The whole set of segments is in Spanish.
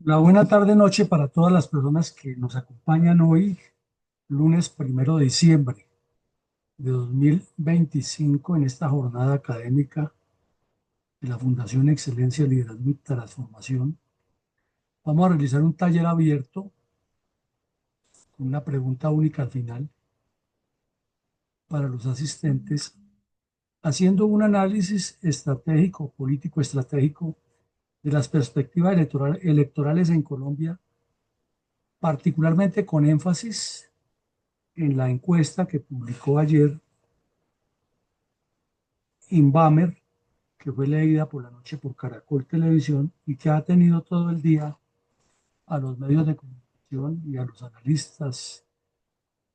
La buena tarde noche para todas las personas que nos acompañan hoy, lunes 1 de diciembre de 2025, en esta jornada académica de la Fundación Excelencia, Liderazgo y Transformación. Vamos a realizar un taller abierto con una pregunta única al final para los asistentes, haciendo un análisis estratégico, político estratégico de las perspectivas electorales en Colombia, particularmente con énfasis en la encuesta que publicó ayer Inbamer, que fue leída por la noche por Caracol Televisión y que ha tenido todo el día a los medios de comunicación y a los analistas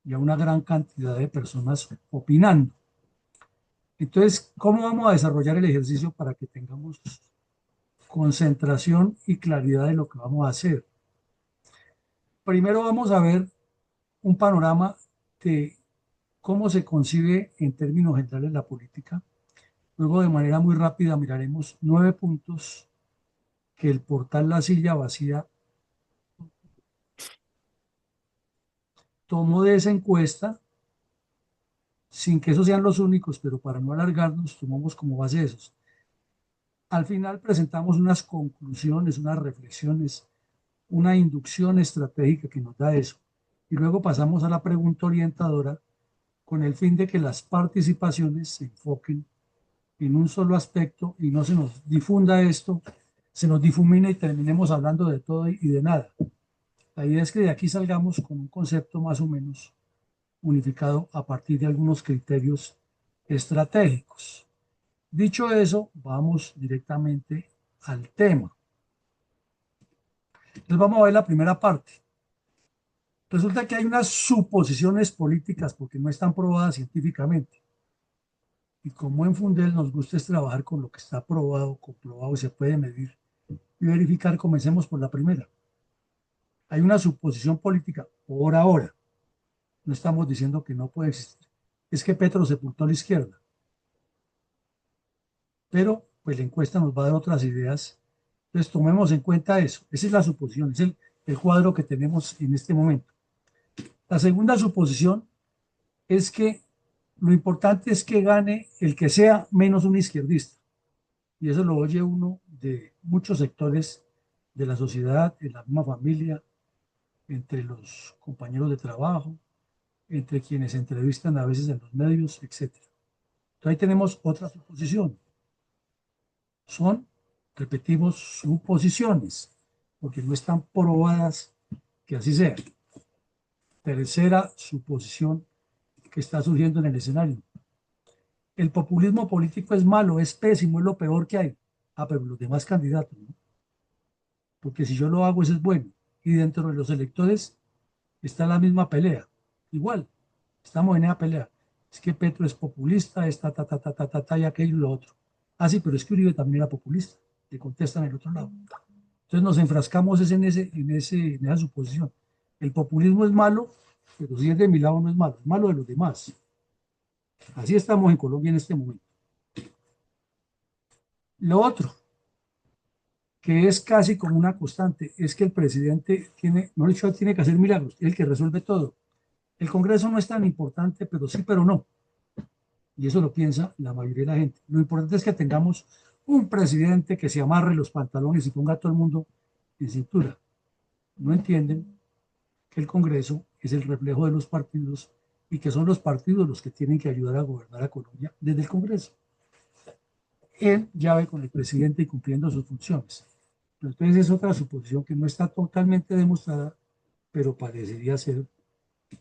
y a una gran cantidad de personas opinando. Entonces, ¿cómo vamos a desarrollar el ejercicio para que tengamos concentración y claridad de lo que vamos a hacer? Primero vamos a ver un panorama de cómo se concibe en términos generales la política. Luego, de manera muy rápida, miraremos 9 puntos que el portal La Silla Vacía tomó de esa encuesta, sin que esos sean los únicos, pero para no alargarnos, tomamos como base esos. Al final presentamos unas conclusiones, unas reflexiones, una inducción estratégica que nos da eso. Y luego pasamos a la pregunta orientadora con el fin de que las participaciones se enfoquen en un solo aspecto y no se nos difunda esto, se nos difumina y terminemos hablando de todo y de nada. La idea es que de aquí salgamos con un concepto más o menos unificado a partir de algunos criterios estratégicos. Dicho eso, vamos directamente al tema. Entonces vamos a ver la primera parte. Resulta que hay unas suposiciones políticas porque no están probadas científicamente. Y como en Fundel nos gusta es trabajar con lo que está probado, comprobado y se puede medir y verificar, comencemos por la primera. Hay una suposición política por ahora. No estamos diciendo que no puede existir. Es que Petro sepultó a la izquierda. Pero pues la encuesta nos va a dar otras ideas. Entonces tomemos en cuenta eso. Esa es la suposición, es el cuadro que tenemos en este momento. La segunda suposición es que lo importante es que gane el que sea menos un izquierdista. Y eso lo oye uno de muchos sectores de la sociedad, en la misma familia, entre los compañeros de trabajo, entre quienes se entrevistan a veces en los medios, etcétera. Entonces ahí tenemos otra suposición. Son, repetimos, suposiciones, porque no están probadas que así sea. Tercera suposición que está surgiendo en el escenario. El populismo político es malo, es pésimo, es lo peor que hay. Ah, pero los demás candidatos, ¿no? Porque si yo lo hago, eso es bueno. Y dentro de los electores está la misma pelea. Igual, estamos en esa pelea. Es que Petro es populista, está y aquello y lo otro. Ah, sí, pero es que Uribe también era populista. Le contestan el otro lado. Entonces nos enfrascamos en esa suposición. El populismo es malo, pero si es de mi lado no es malo de los demás. Así estamos en Colombia en este momento. Lo otro, que es casi como una constante, es que el presidente tiene, no dicho, tiene que hacer milagros, es el que resuelve todo. El Congreso no es tan importante, pero sí, pero no. Y eso lo piensa la mayoría de la gente. Lo importante es que tengamos un presidente que se amarre los pantalones y ponga a todo el mundo en cintura. No entienden que el Congreso es el reflejo de los partidos y que son los partidos los que tienen que ayudar a gobernar a Colombia desde el Congreso, en llave con el presidente y cumpliendo sus funciones. Entonces es otra suposición que no está totalmente demostrada, pero parecería ser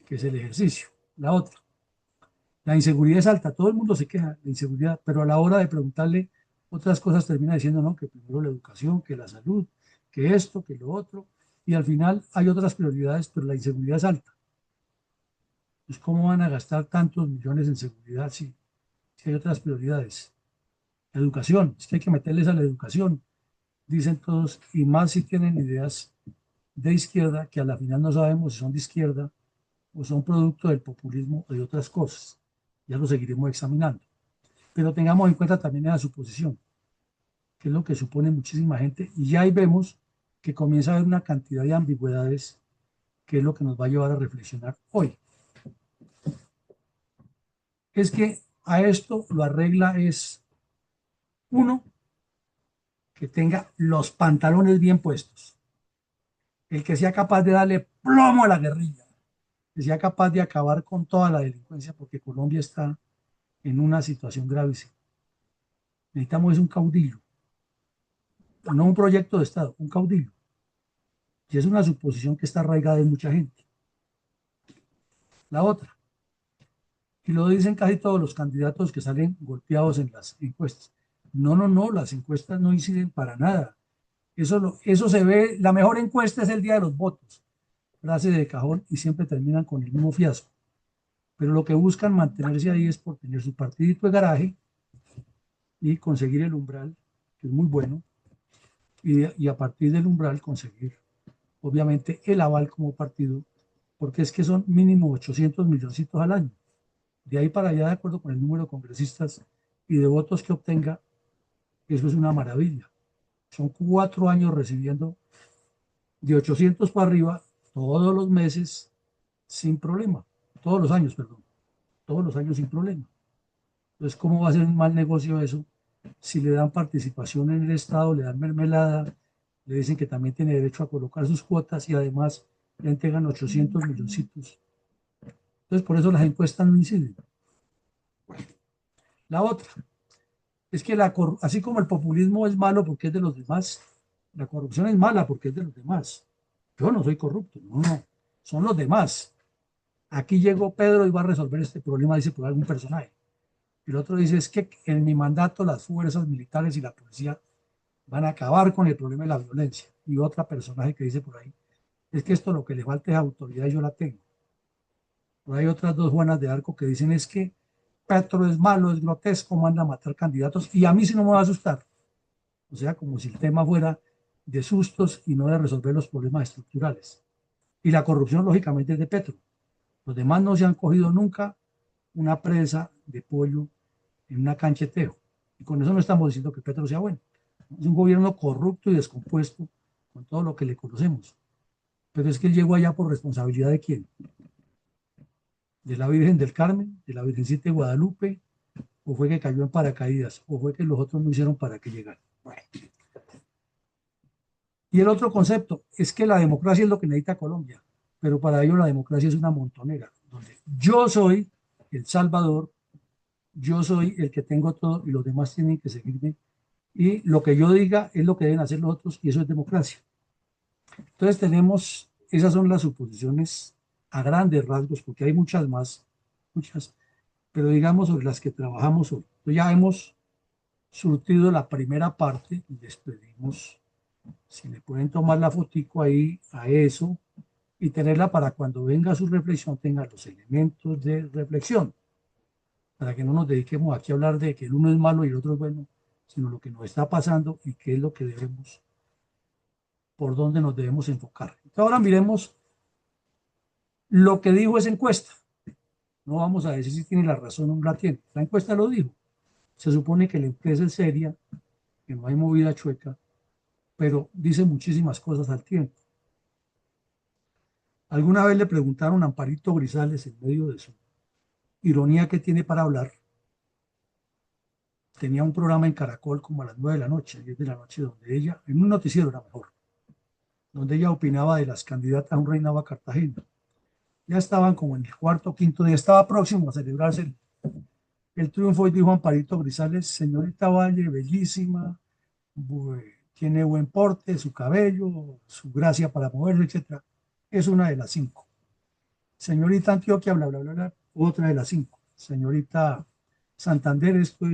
que es el ejercicio. La otra, la inseguridad es alta, todo el mundo se queja de inseguridad, pero a la hora de preguntarle otras cosas termina diciendo, no, que primero la educación, que la salud, que esto, que lo otro, y al final hay otras prioridades, pero la inseguridad es alta. Pues ¿cómo van a gastar tantos millones en seguridad si hay otras prioridades? La educación, es que hay que meterles a la educación, dicen todos, y más si tienen ideas de izquierda, que a la final no sabemos si son de izquierda o son producto del populismo o de otras cosas. Ya lo seguiremos examinando. Pero tengamos en cuenta también esa suposición, que es lo que supone muchísima gente, y ya ahí vemos que comienza a haber una cantidad de ambigüedades que es lo que nos va a llevar a reflexionar hoy. Es que a esto lo arregla es uno que tenga los pantalones bien puestos, el que sea capaz de darle plomo a la guerrilla, que sea capaz de acabar con toda la delincuencia, porque Colombia está en una situación gravísima. Necesitamos es un caudillo, no un proyecto de Estado, un caudillo. Y es una suposición que está arraigada en mucha gente. La otra, y lo dicen casi todos los candidatos que salen golpeados en las encuestas. No, no, no, las encuestas no inciden para nada. Eso se ve, la mejor encuesta es el día de los votos, frase de cajón, y siempre terminan con el mismo fiasco. Pero lo que buscan mantenerse ahí es por tener su partidito de garaje y conseguir el umbral, que es muy bueno, y a partir del umbral conseguir, obviamente, el aval como partido, porque es que son mínimo 800 milloncitos al año. De ahí para allá, de acuerdo con el número de congresistas y de votos que obtenga, eso es una maravilla. Son 4 años recibiendo de 800 para arriba todos los meses sin problema. Todos los años, perdón. Todos los años sin problema. Entonces, ¿cómo va a ser un mal negocio eso? Si le dan participación en el Estado, le dan mermelada, le dicen que también tiene derecho a colocar sus cuotas y además le entregan 800 milloncitos. Entonces, por eso las encuestas no inciden. La otra es que así como el populismo es malo porque es de los demás, la corrupción es mala porque es de los demás. Yo no soy corrupto, no, no, son los demás. Aquí llegó Pedro y va a resolver este problema, dice por algún personaje. El otro dice es que en mi mandato las fuerzas militares y la policía van a acabar con el problema de la violencia. Y otro personaje que dice por ahí es que esto lo que le falta es autoridad y yo la tengo. Por ahí otras dos Juanas de Arco que dicen es que Petro es malo, es grotesco, manda a matar candidatos y a mí sí no me va a asustar. O sea, como si el tema fuera de sustos y no de resolver los problemas estructurales. Y la corrupción, lógicamente, es de Petro. Los demás no se han cogido nunca una presa de pollo en una cancha de tejo. Y con eso no estamos diciendo que Petro sea bueno. Es un gobierno corrupto y descompuesto con todo lo que le conocemos. Pero es que él llegó allá por responsabilidad de quién? De la Virgen del Carmen, de la Virgencita de Guadalupe, o fue que cayó en paracaídas, o fue que los otros no hicieron para que llegara. Bueno. Y el otro concepto es que la democracia es lo que necesita Colombia, pero para ello la democracia es una montonera, donde yo soy el salvador, yo soy el que tengo todo y los demás tienen que seguirme y lo que yo diga es lo que deben hacer los otros y eso es democracia. Entonces tenemos, esas son las suposiciones a grandes rasgos, porque hay muchas más, muchas, pero digamos sobre las que trabajamos hoy. Entonces ya hemos surtido la primera parte y les pedimos si le pueden tomar la fotico ahí a eso y tenerla para cuando venga su reflexión tenga los elementos de reflexión, para que no nos dediquemos aquí a hablar de que el uno es malo y el otro es bueno, sino lo que nos está pasando y qué es lo que debemos, por dónde nos debemos enfocar. Entonces ahora miremos lo que dijo esa encuesta. No vamos a decir si tiene la razón o no la tiene. La encuesta lo dijo. Se supone que la empresa es seria, que no hay movida chueca, pero dice muchísimas cosas al tiempo. Alguna vez le preguntaron a Amparito Grisales en medio de su ironía que tiene para hablar. Tenía un programa en Caracol como a las 9 de la noche, 10 de la noche, donde ella, en un noticiero era mejor, donde ella opinaba de las candidatas a un reinado a Cartagena. Ya estaban como en el cuarto o quinto día, estaba próximo a celebrarse el triunfo y dijo Amparito Grisales, señorita Valle, bellísima, tiene buen porte, su cabello, su gracia para moverse, etcétera. Es una de las cinco. Señorita Antioquia, bla, bla, bla, bla, otra de las cinco. Señorita Santander, esto,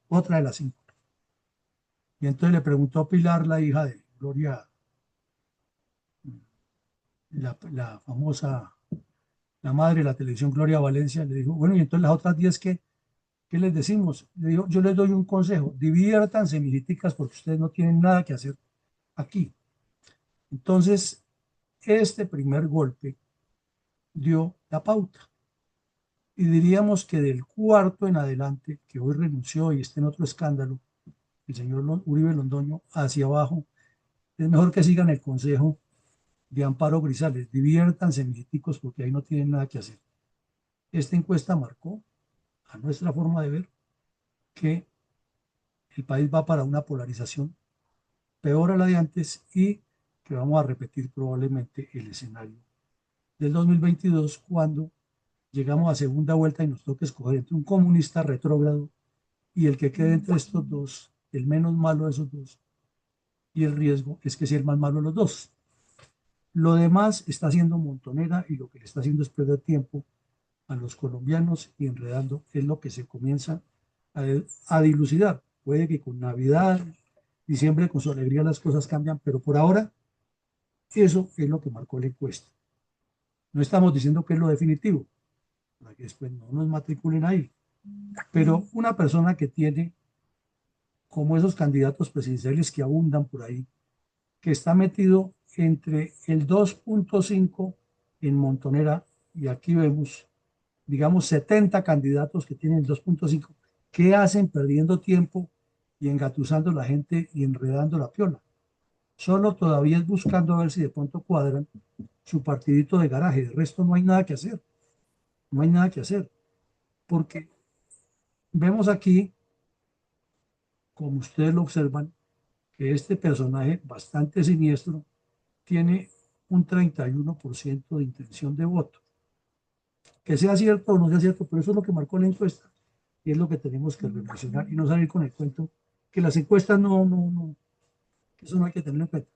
otra de las cinco. Y entonces le preguntó a Pilar, la hija de Gloria, la famosa, la madre de la televisión Gloria Valencia, le dijo, bueno, y entonces las otras 10, ¿qué les decimos? Le dijo, yo les doy un consejo, diviértanse, mijiticas, porque ustedes no tienen nada que hacer aquí. Entonces, este primer golpe dio la pauta. Y diríamos que del cuarto en adelante, que hoy renunció y está en otro escándalo, el señor Uribe Londoño, hacia abajo, es mejor que sigan el consejo de Amparo Grisales. Diviértanse, mijiticos, porque ahí no tienen nada que hacer. Esta encuesta marcó, a nuestra forma de ver, que el país va para una polarización peor a la de antes y que vamos a repetir probablemente el escenario del 2022 cuando llegamos a segunda vuelta y nos toca escoger entre un comunista retrógrado y el que quede entre estos dos, el menos malo de esos dos, y el riesgo es que sea el más malo de los dos. Lo demás está haciendo montonera y lo que le está haciendo es perder tiempo a los colombianos y enredando es lo que se comienza a dilucidar. Puede que con Navidad, diciembre, con su alegría las cosas cambian, pero por ahora eso es lo que marcó la encuesta. No estamos diciendo que es lo definitivo, para que después no nos matriculen ahí, pero una persona que tiene, como esos candidatos presidenciales que abundan por ahí, que está metido entre el 2.5 en Montonera, y aquí vemos, digamos, 70 candidatos que tienen el 2.5, ¿qué hacen perdiendo tiempo y engatusando a la gente y enredando la piola? Solo todavía es buscando a ver si de pronto cuadran su partidito de garaje. De resto no hay nada que hacer. No hay nada que hacer. Porque vemos aquí, como ustedes lo observan, que este personaje bastante siniestro tiene un 31% de intención de voto. Que sea cierto o no sea cierto, pero eso es lo que marcó la encuesta y es lo que tenemos que reflexionar y no salir con el cuento que las encuestas no, eso no hay que tenerlo en cuenta.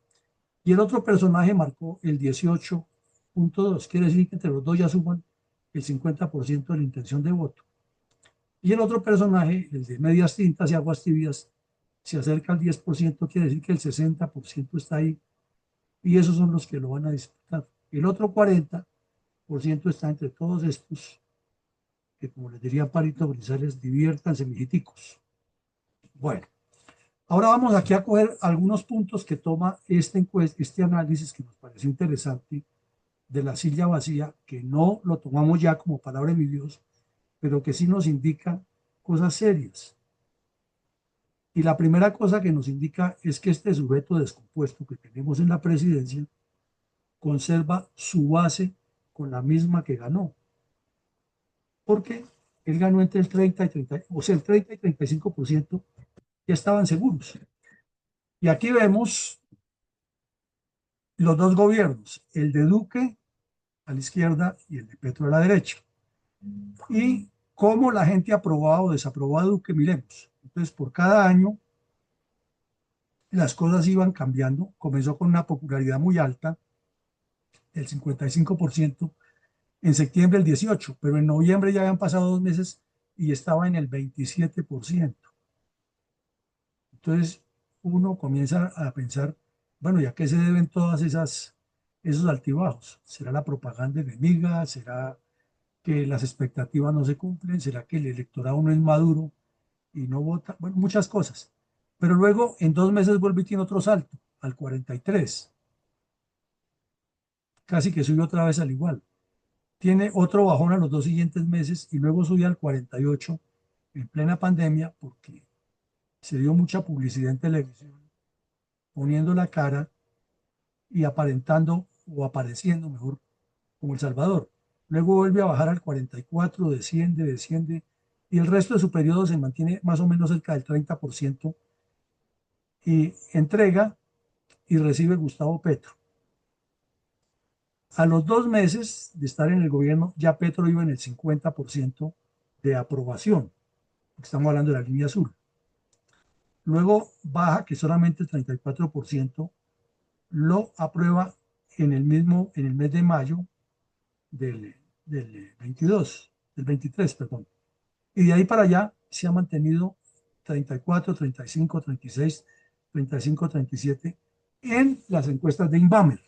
Y el otro personaje marcó el 18.2, quiere decir que entre los dos ya suman el 50% de la intención de voto. Y el otro personaje, el de medias tintas y aguas tibias, se acerca al 10%, quiere decir que el 60% está ahí y esos son los que lo van a disputar. El otro 40% está entre todos estos, que como les diría Parito Grisales, diviértanse, mijiticos. Bueno, ahora vamos aquí a coger algunos puntos que toma este análisis que nos pareció interesante de la silla vacía, que no lo tomamos ya como palabra de mi Dios, pero que sí nos indica cosas serias. Y la primera cosa que nos indica es que este sujeto descompuesto que tenemos en la presidencia conserva su base con la misma que ganó, porque él ganó entre el 30 y 30, o sea, el 30 y 35% ya estaban seguros. Y aquí vemos los dos gobiernos, el de Duque a la izquierda y el de Petro a la derecha. Y cómo la gente aprobaba o desaprobaba a Duque, miremos. Entonces, por cada año las cosas iban cambiando. Comenzó con una popularidad muy alta, el 55%, en septiembre el 18%, pero en noviembre ya habían pasado 2 meses y estaba en el 27%. Entonces, uno comienza a pensar, bueno, ¿y a qué se deben todas esos altibajos? ¿Será la propaganda enemiga? ¿Será que las expectativas no se cumplen? ¿Será que el electorado no es maduro y no vota? Bueno, muchas cosas. Pero luego en 2 meses vuelve y tiene otro salto, al 43. Casi que sube otra vez al igual. Tiene otro bajón a los 2 siguientes meses y luego sube al 48 en plena pandemia porque se dio mucha publicidad en televisión, poniendo la cara y aparentando o apareciendo mejor como El Salvador. Luego vuelve a bajar al 44, desciende, y el resto de su periodo se mantiene más o menos cerca del 30% y entrega y recibe Gustavo Petro. A los 2 meses de estar en el gobierno, ya Petro iba en el 50% de aprobación. Estamos hablando de la línea azul. Luego baja que solamente el 34% lo aprueba en el mes de mayo del 22, del 23, perdón. Y de ahí para allá se ha mantenido 34, 35, 36, 35, 37 en las encuestas de Inbamer.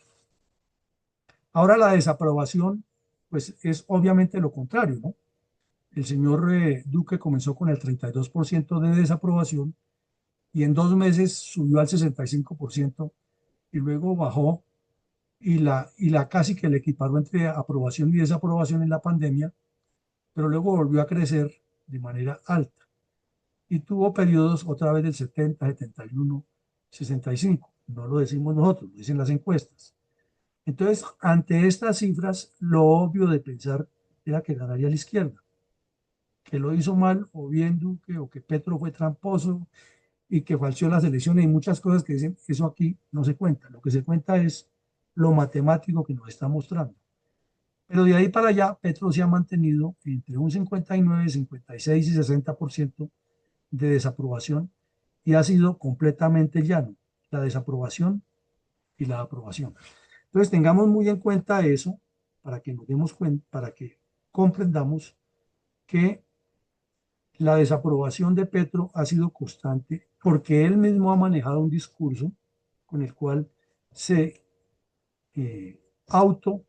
Ahora la desaprobación, pues es obviamente lo contrario, ¿no? El señor Duque comenzó con el 32% de desaprobación y en 2 meses subió al 65% y luego bajó y la casi que le equiparó entre aprobación y desaprobación en la pandemia, pero luego volvió a crecer de manera alta y tuvo periodos otra vez del 70, 71, 65. no lo decimos nosotros, lo dicen las encuestas. Entonces, ante estas cifras, lo obvio de pensar era que ganaría la izquierda, que lo hizo mal, o bien Duque, o que Petro fue tramposo y que falseó las elecciones y muchas cosas que dicen, eso aquí no se cuenta. Lo que se cuenta es lo matemático que nos está mostrando. Pero de ahí para allá, Petro se ha mantenido entre un 59, 56 y 60% de desaprobación y ha sido completamente llano, la desaprobación y la aprobación. Entonces tengamos muy en cuenta eso para que nos demos cuenta, para que comprendamos que la desaprobación de Petro ha sido constante porque él mismo ha manejado un discurso con el cual se auto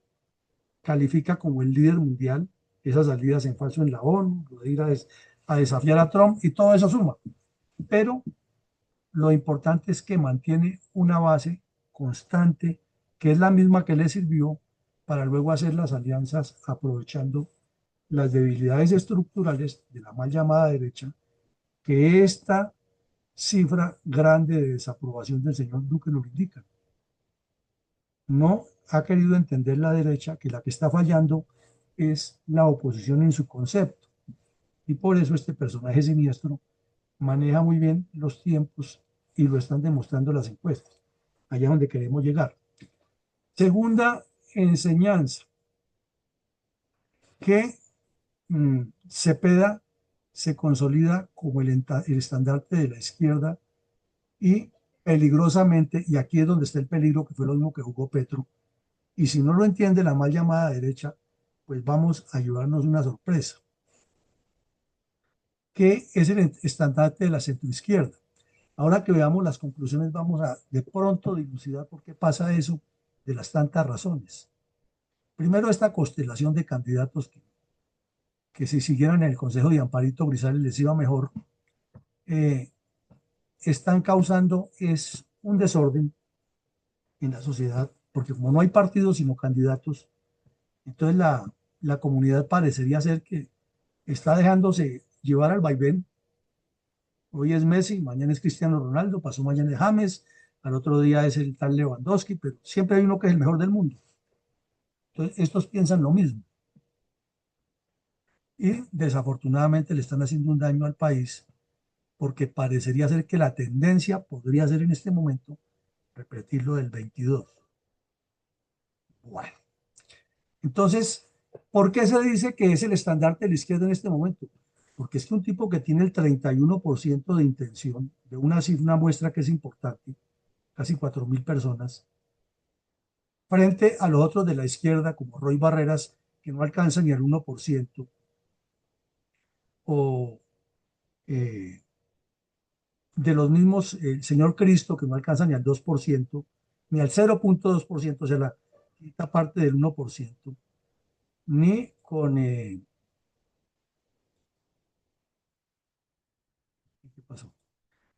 califica como el líder mundial, esas salidas en falso en la ONU, lo de ir a desafiar a Trump y todo eso suma. Pero lo importante es que mantiene una base constante, que es la misma que le sirvió para luego hacer las alianzas aprovechando las debilidades estructurales de la mal llamada derecha, que esta cifra grande de desaprobación del señor Duque lo indica. No ha querido entender la derecha que la que está fallando es la oposición en su concepto. Y por eso este personaje siniestro maneja muy bien los tiempos y lo están demostrando las encuestas. Allá es donde queremos llegar. Segunda enseñanza, que Cepeda se consolida como el estandarte de la izquierda y peligrosamente, y aquí es donde está el peligro, que fue lo mismo que jugó Petro, y si no lo entiende la mal llamada derecha, pues vamos a llevarnos una sorpresa, que es el estandarte de la centroizquierda. Ahora que veamos las conclusiones, vamos a de pronto dilucidar por qué pasa eso de las tantas razones. Primero, esta constelación de candidatos que si siguieran en el Consejo de Amparito Grisales les iba mejor, eh, están causando es un desorden en la sociedad, porque como no hay partidos sino candidatos, entonces la comunidad parecería ser que está dejándose llevar al vaivén. Hoy es Messi, mañana es Cristiano Ronaldo, pasó mañana es James, al otro día es el tal Lewandowski, pero siempre hay uno que es el mejor del mundo. Entonces, estos piensan lo mismo y desafortunadamente le están haciendo un daño al país porque parecería ser que la tendencia podría ser en este momento repetir lo del 22. Bueno, entonces, ¿por qué se dice que es el estandarte de la izquierda en este momento? Porque es que un tipo que tiene el 31% de intención, de una muestra que es importante, casi 4.000 personas, frente a los otros de la izquierda, como Roy Barreras, que no alcanzan ni al 1%, o eh, de los mismos, el señor Cristo, que no alcanza ni al 2%, ni al 0,2%, o sea, la quita parte del 1%, ni con, ¿qué pasó?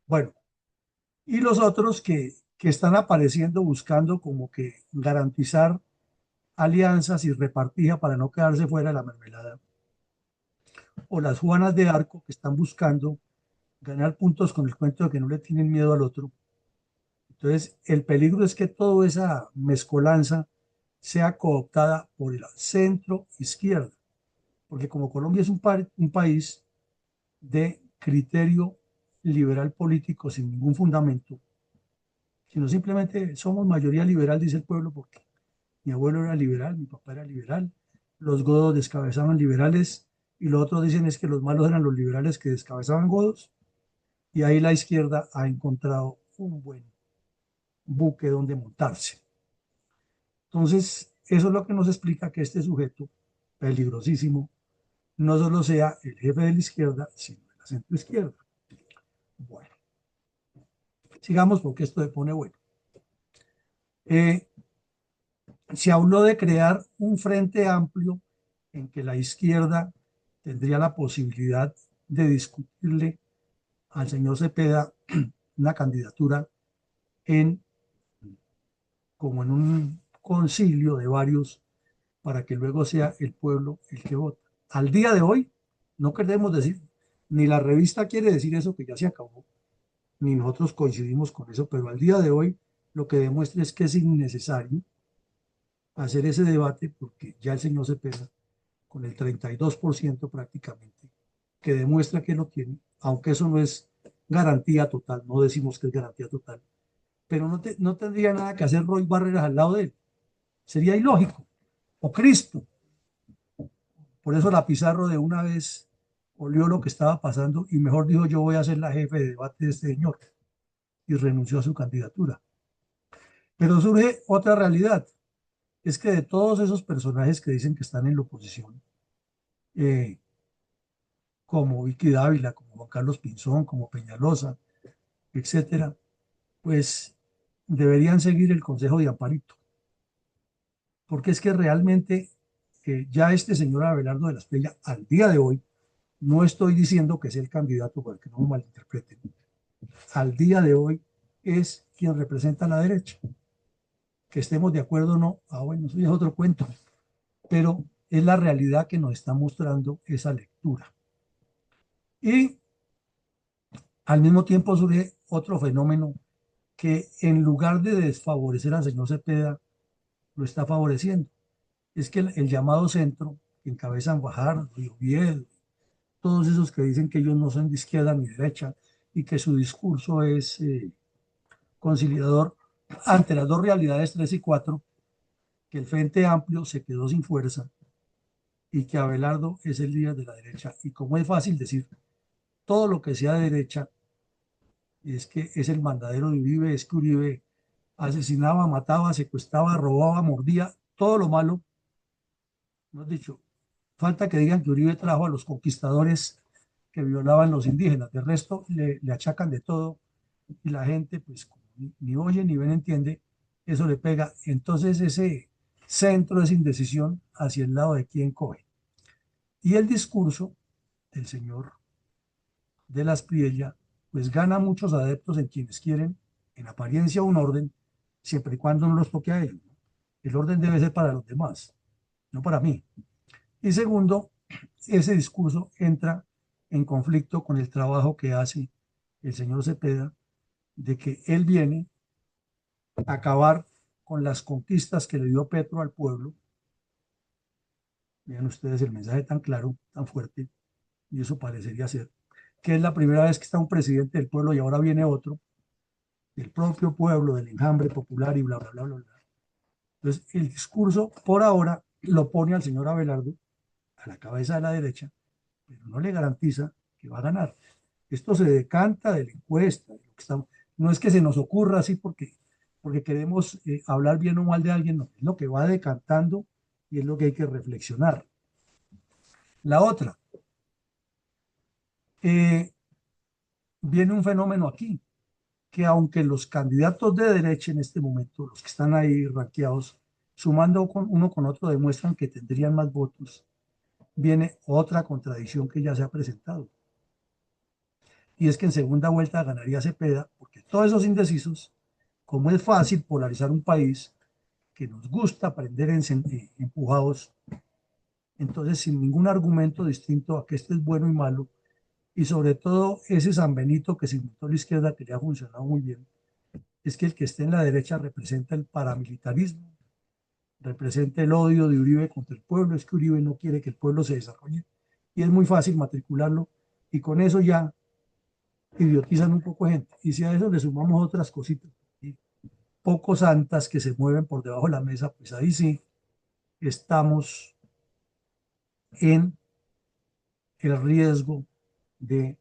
Bueno, y los otros que están apareciendo buscando como que garantizar alianzas y repartija para no quedarse fuera de la mermelada, o las Juanas de Arco que están buscando ganar puntos con el cuento de que no le tienen miedo al otro. Entonces, el peligro es que toda esa mezcolanza sea cooptada por el centro izquierda, porque como Colombia es un país de criterio liberal político sin ningún fundamento, sino simplemente somos mayoría liberal, dice el pueblo, porque mi abuelo era liberal, mi papá era liberal, los godos descabezaban liberales y lo otro dicen es que los malos eran los liberales que descabezaban godos y ahí la izquierda ha encontrado un buen buque donde montarse. Entonces, eso es lo que nos explica que este sujeto peligrosísimo no solo sea el jefe de la izquierda, sino de la centro izquierda. Bueno, sigamos porque esto se pone bueno. Eh, Se habló de crear un frente amplio en que la izquierda tendría la posibilidad de discutirle al señor Cepeda una candidatura en como en un concilio de varios para que luego sea el pueblo el que vota. Al día de hoy, no queremos decir, ni la revista quiere decir eso que ya se acabó, ni nosotros coincidimos con eso, pero al día de hoy lo que demuestra es que es innecesario hacer ese debate porque ya el señor Cepeda, con el 32% prácticamente, que demuestra que lo tiene, aunque eso no es garantía total, no decimos que es garantía total, pero no tendría nada que hacer Roy Barreras al lado de él. Sería ilógico. O Cristo. Por eso la Pizarro de una vez olió lo que estaba pasando y mejor dijo, yo voy a ser la jefe de debate de este señor, y renunció a su candidatura. Pero surge otra realidad, es que de todos esos personajes que dicen que están en la oposición, eh, como Vicky Dávila, como Juan Carlos Pinzón, como Peñalosa, etcétera, pues deberían seguir el consejo de Amparito, porque es que realmente ya este señor Abelardo de la Espriella, al día de hoy, no estoy diciendo que sea el candidato, para que no me malinterpreten, al día de hoy es quien representa a la derecha. Que estemos de acuerdo o no, bueno, eso ya es otro cuento, pero es la realidad que nos está mostrando esa lectura. Y al mismo tiempo surge otro fenómeno que en lugar de desfavorecer al señor Cepeda, lo está favoreciendo. Es que el llamado centro, que encabezan Fajardo y Oviedo, todos esos que dicen que ellos no son de izquierda ni derecha y que su discurso es conciliador ante las dos realidades 3 y 4, que el Frente Amplio se quedó sin fuerza y que Abelardo es el líder de la derecha. Y como es fácil decir, todo lo que sea derecha es que es el mandadero de Uribe, es que Uribe asesinaba, mataba, secuestraba, robaba, mordía, todo lo malo. No has dicho, falta que digan que Uribe trajo a los conquistadores que violaban los indígenas, de resto le achacan de todo y la gente pues ni oye ni ven entiende, eso le pega. Entonces ese centro es indecisión hacia el lado de quien coge. Y el discurso del señor de la Espriella pues gana muchos adeptos en quienes quieren en apariencia un orden, siempre y cuando no los toque a ellos. El orden debe ser para los demás, no para mí. Y segundo, ese discurso entra en conflicto con el trabajo que hace el señor Cepeda, de que él viene a acabar con las conquistas que le dio Petro al pueblo. Vean ustedes el mensaje tan claro, tan fuerte, y eso parecería ser, que es la primera vez que está un presidente del pueblo y ahora viene otro, del propio pueblo, del enjambre popular y bla, bla, bla, bla, bla. Entonces, el discurso por ahora lo pone al señor Abelardo a la cabeza de la derecha, pero no le garantiza que va a ganar. Esto se decanta de la encuesta, de lo que estamos, no es que se nos ocurra así porque queremos hablar bien o mal de alguien, no, es lo que va decantando y es lo que hay que reflexionar. La otra, eh, viene un fenómeno aquí, que aunque los candidatos de derecha en este momento, los que están ahí ranqueados, sumando uno con otro, demuestran que tendrían más votos, viene otra contradicción que ya se ha presentado. Y es que en segunda vuelta ganaría Cepeda, porque todos esos indecisos, como es fácil polarizar un país que nos gusta aprender empujados, entonces sin ningún argumento distinto a que este es bueno y malo, y sobre todo ese San Benito que se inventó la izquierda que le ha funcionado muy bien, es que el que esté en la derecha representa el paramilitarismo, representa el odio de Uribe contra el pueblo, es que Uribe no quiere que el pueblo se desarrolle, y es muy fácil matricularlo, y con eso ya idiotizan un poco de gente. Y si a eso le sumamos otras cositas, ¿sí? Poco santas que se mueven por debajo de la mesa, pues ahí sí estamos en el riesgo de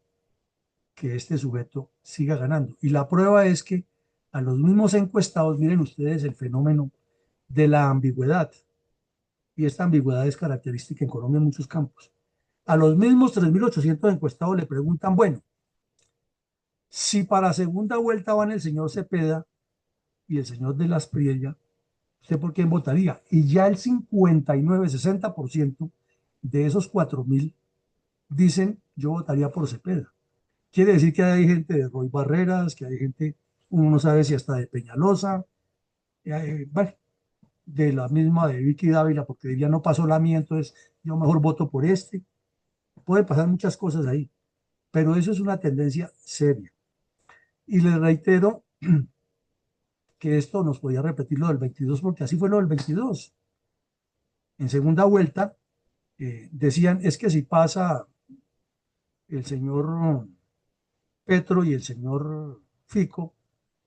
que este sujeto siga ganando. Y la prueba es que a los mismos encuestados, miren ustedes el fenómeno de la ambigüedad, y esta ambigüedad es característica en Colombia en muchos campos. A los mismos 3.800 encuestados le preguntan, bueno, si para segunda vuelta van el señor Cepeda y el señor de la Espriella, ¿usted por quién votaría? Y ya el 59-60% de esos 4.000 dicen, yo votaría por Cepeda. Quiere decir que hay gente de Roy Barreras, que hay gente, uno no sabe si hasta de Peñalosa, bueno, de la misma de Vicky Dávila, porque diría no pasó la mía, entonces yo mejor voto por este. Puede pasar muchas cosas ahí, pero eso es una tendencia seria. Y les reitero que esto nos podía repetir lo del 22, porque así fue lo del 22. En segunda vuelta decían, es que si pasa el señor Petro y el señor Fico,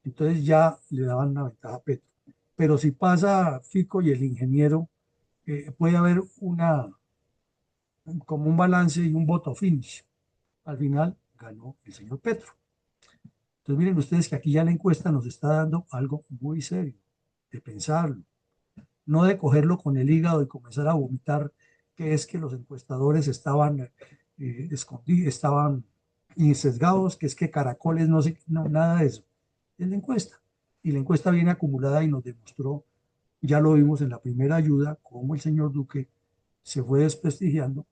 entonces ya le daban una ventaja a Petro. Pero si pasa Fico y el ingeniero, puede haber como un balance y un voto finish. Al final ganó el señor Petro. Entonces miren ustedes que aquí ya la encuesta nos está dando algo muy serio, de pensarlo, no de cogerlo con el hígado y comenzar a vomitar que es que los encuestadores estaban escondidos, estaban sesgados, que es que Caracoles no sé, no, nada de eso. Es la encuesta. Y la encuesta viene acumulada y nos demostró, ya lo vimos en la primera ayuda, cómo el señor Duque se fue desprestigiando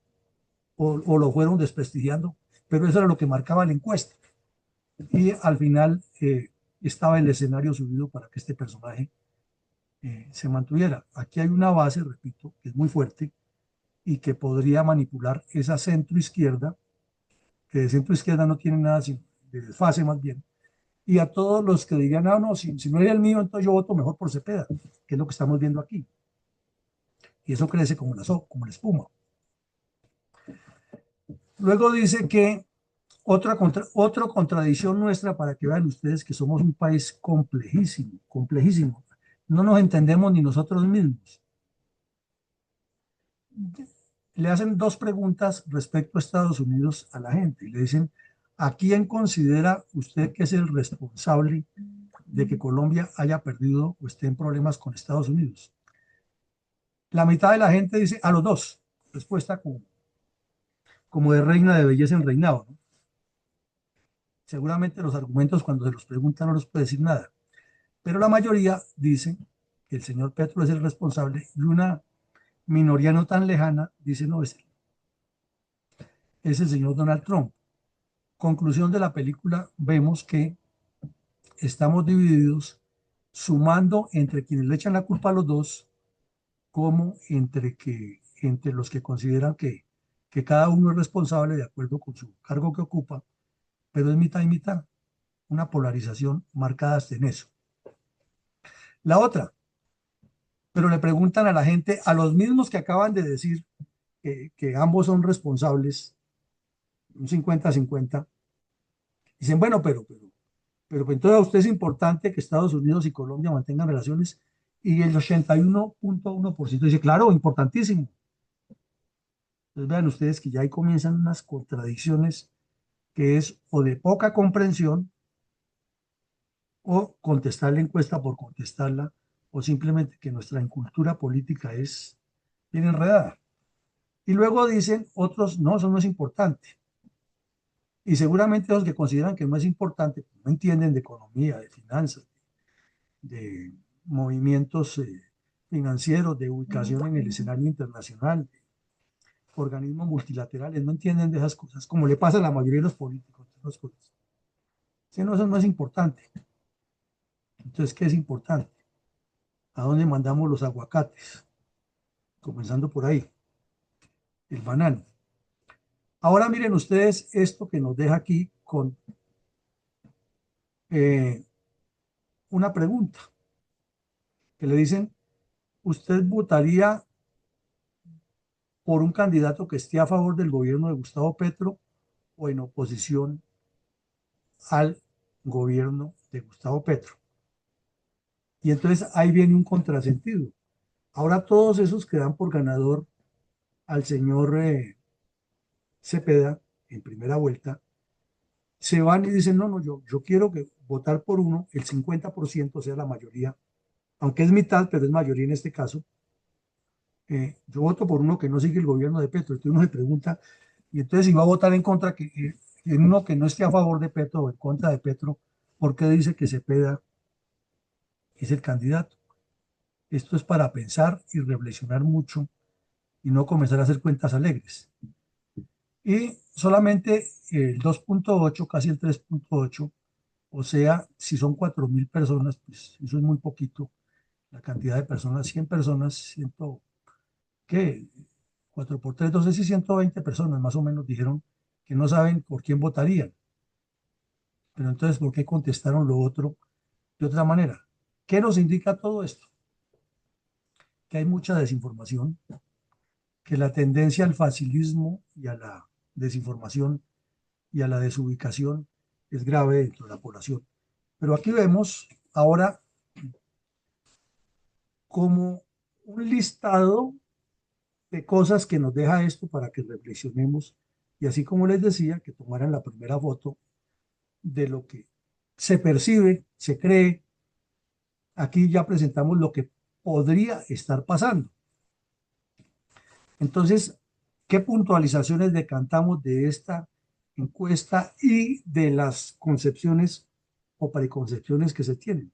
o lo fueron desprestigiando, pero eso era lo que marcaba la encuesta. Y al final estaba el escenario subido para que este personaje se mantuviera. Aquí hay una base, repito, que es muy fuerte y que podría manipular esa centro izquierda, que de centro izquierda no tiene nada, sino de desfase más bien, y a todos los que dirían, no, no, si no era el mío, entonces yo voto mejor por Cepeda, que es lo que estamos viendo aquí. Y eso crece como la espuma. Luego dice que otra contradicción nuestra para que vean ustedes que somos un país complejísimo, complejísimo. No nos entendemos ni nosotros mismos. Le hacen dos preguntas respecto a Estados Unidos a la gente y le dicen, ¿a quién considera usted que es el responsable de que Colombia haya perdido o esté en problemas con Estados Unidos? La mitad de la gente dice a los dos. Respuesta como de reina de belleza en reinado, ¿no? Seguramente los argumentos cuando se los preguntan no los puede decir nada, pero la mayoría dice que el señor Petro es el responsable y una minoría no tan lejana dice no, es el señor Donald Trump. Conclusión de la película, vemos que estamos divididos sumando entre quienes le echan la culpa a los dos, como entre los que consideran que cada uno es responsable de acuerdo con su cargo que ocupa, pero es mitad y mitad, una polarización marcada hasta en eso. La otra, pero le preguntan a la gente, a los mismos que acaban de decir que ambos son responsables, un 50-50, dicen, bueno, pero pues, entonces a usted es importante que Estados Unidos y Colombia mantengan relaciones y el 81.1% dice, claro, importantísimo. Entonces vean ustedes que ya ahí comienzan unas contradicciones que es o de poca comprensión o contestar la encuesta por contestarla o simplemente que nuestra incultura política es bien enredada. Y luego dicen otros, no, eso no es importante. Y seguramente los que consideran que no es importante, no entienden de economía, de finanzas, de movimientos financieros, de ubicación en el escenario internacional, de organismos multilaterales, no entienden de esas cosas, como le pasa a la mayoría de los políticos. Esas cosas. Si no, eso no es importante. Entonces, ¿qué es importante? ¿A dónde mandamos los aguacates? Comenzando por ahí, el banano. Ahora miren ustedes esto que nos deja aquí con eh, una pregunta, que le dicen, ¿usted votaría por un candidato que esté a favor del gobierno de Gustavo Petro o en oposición al gobierno de Gustavo Petro? Y entonces ahí viene un contrasentido. Ahora todos esos que dan por ganador al señor Cepeda en primera vuelta, se van y dicen, no, no, yo quiero que votar por uno, el 50% sea la mayoría, aunque es mitad, pero es mayoría en este caso. Yo voto por uno que no sigue el gobierno de Petro. Entonces uno se pregunta, y entonces si va a votar en contra, en uno que no esté a favor de Petro o en contra de Petro, ¿por qué dice que Cepeda es el candidato? Esto es para pensar y reflexionar mucho y no comenzar a hacer cuentas alegres. Y solamente el 2.8, casi el 3.8, o sea, si son 4.000 personas, pues eso es muy poquito, la cantidad de personas, 100 personas, 100, ¿qué? 4 por 3, 12 y 120 personas más o menos dijeron que no saben por quién votarían. Pero entonces, ¿por qué contestaron lo otro de otra manera? ¿Qué nos indica todo esto? Que hay mucha desinformación, que la tendencia al facilismo y a la desinformación y a la desubicación es grave dentro de la población. Pero aquí vemos ahora como un listado de cosas que nos deja esto para que reflexionemos y así como les decía, que tomaran la primera foto de lo que se percibe, se cree. Aquí ya presentamos lo que podría estar pasando. Entonces, ¿qué puntualizaciones decantamos de esta encuesta y de las concepciones o preconcepciones que se tienen?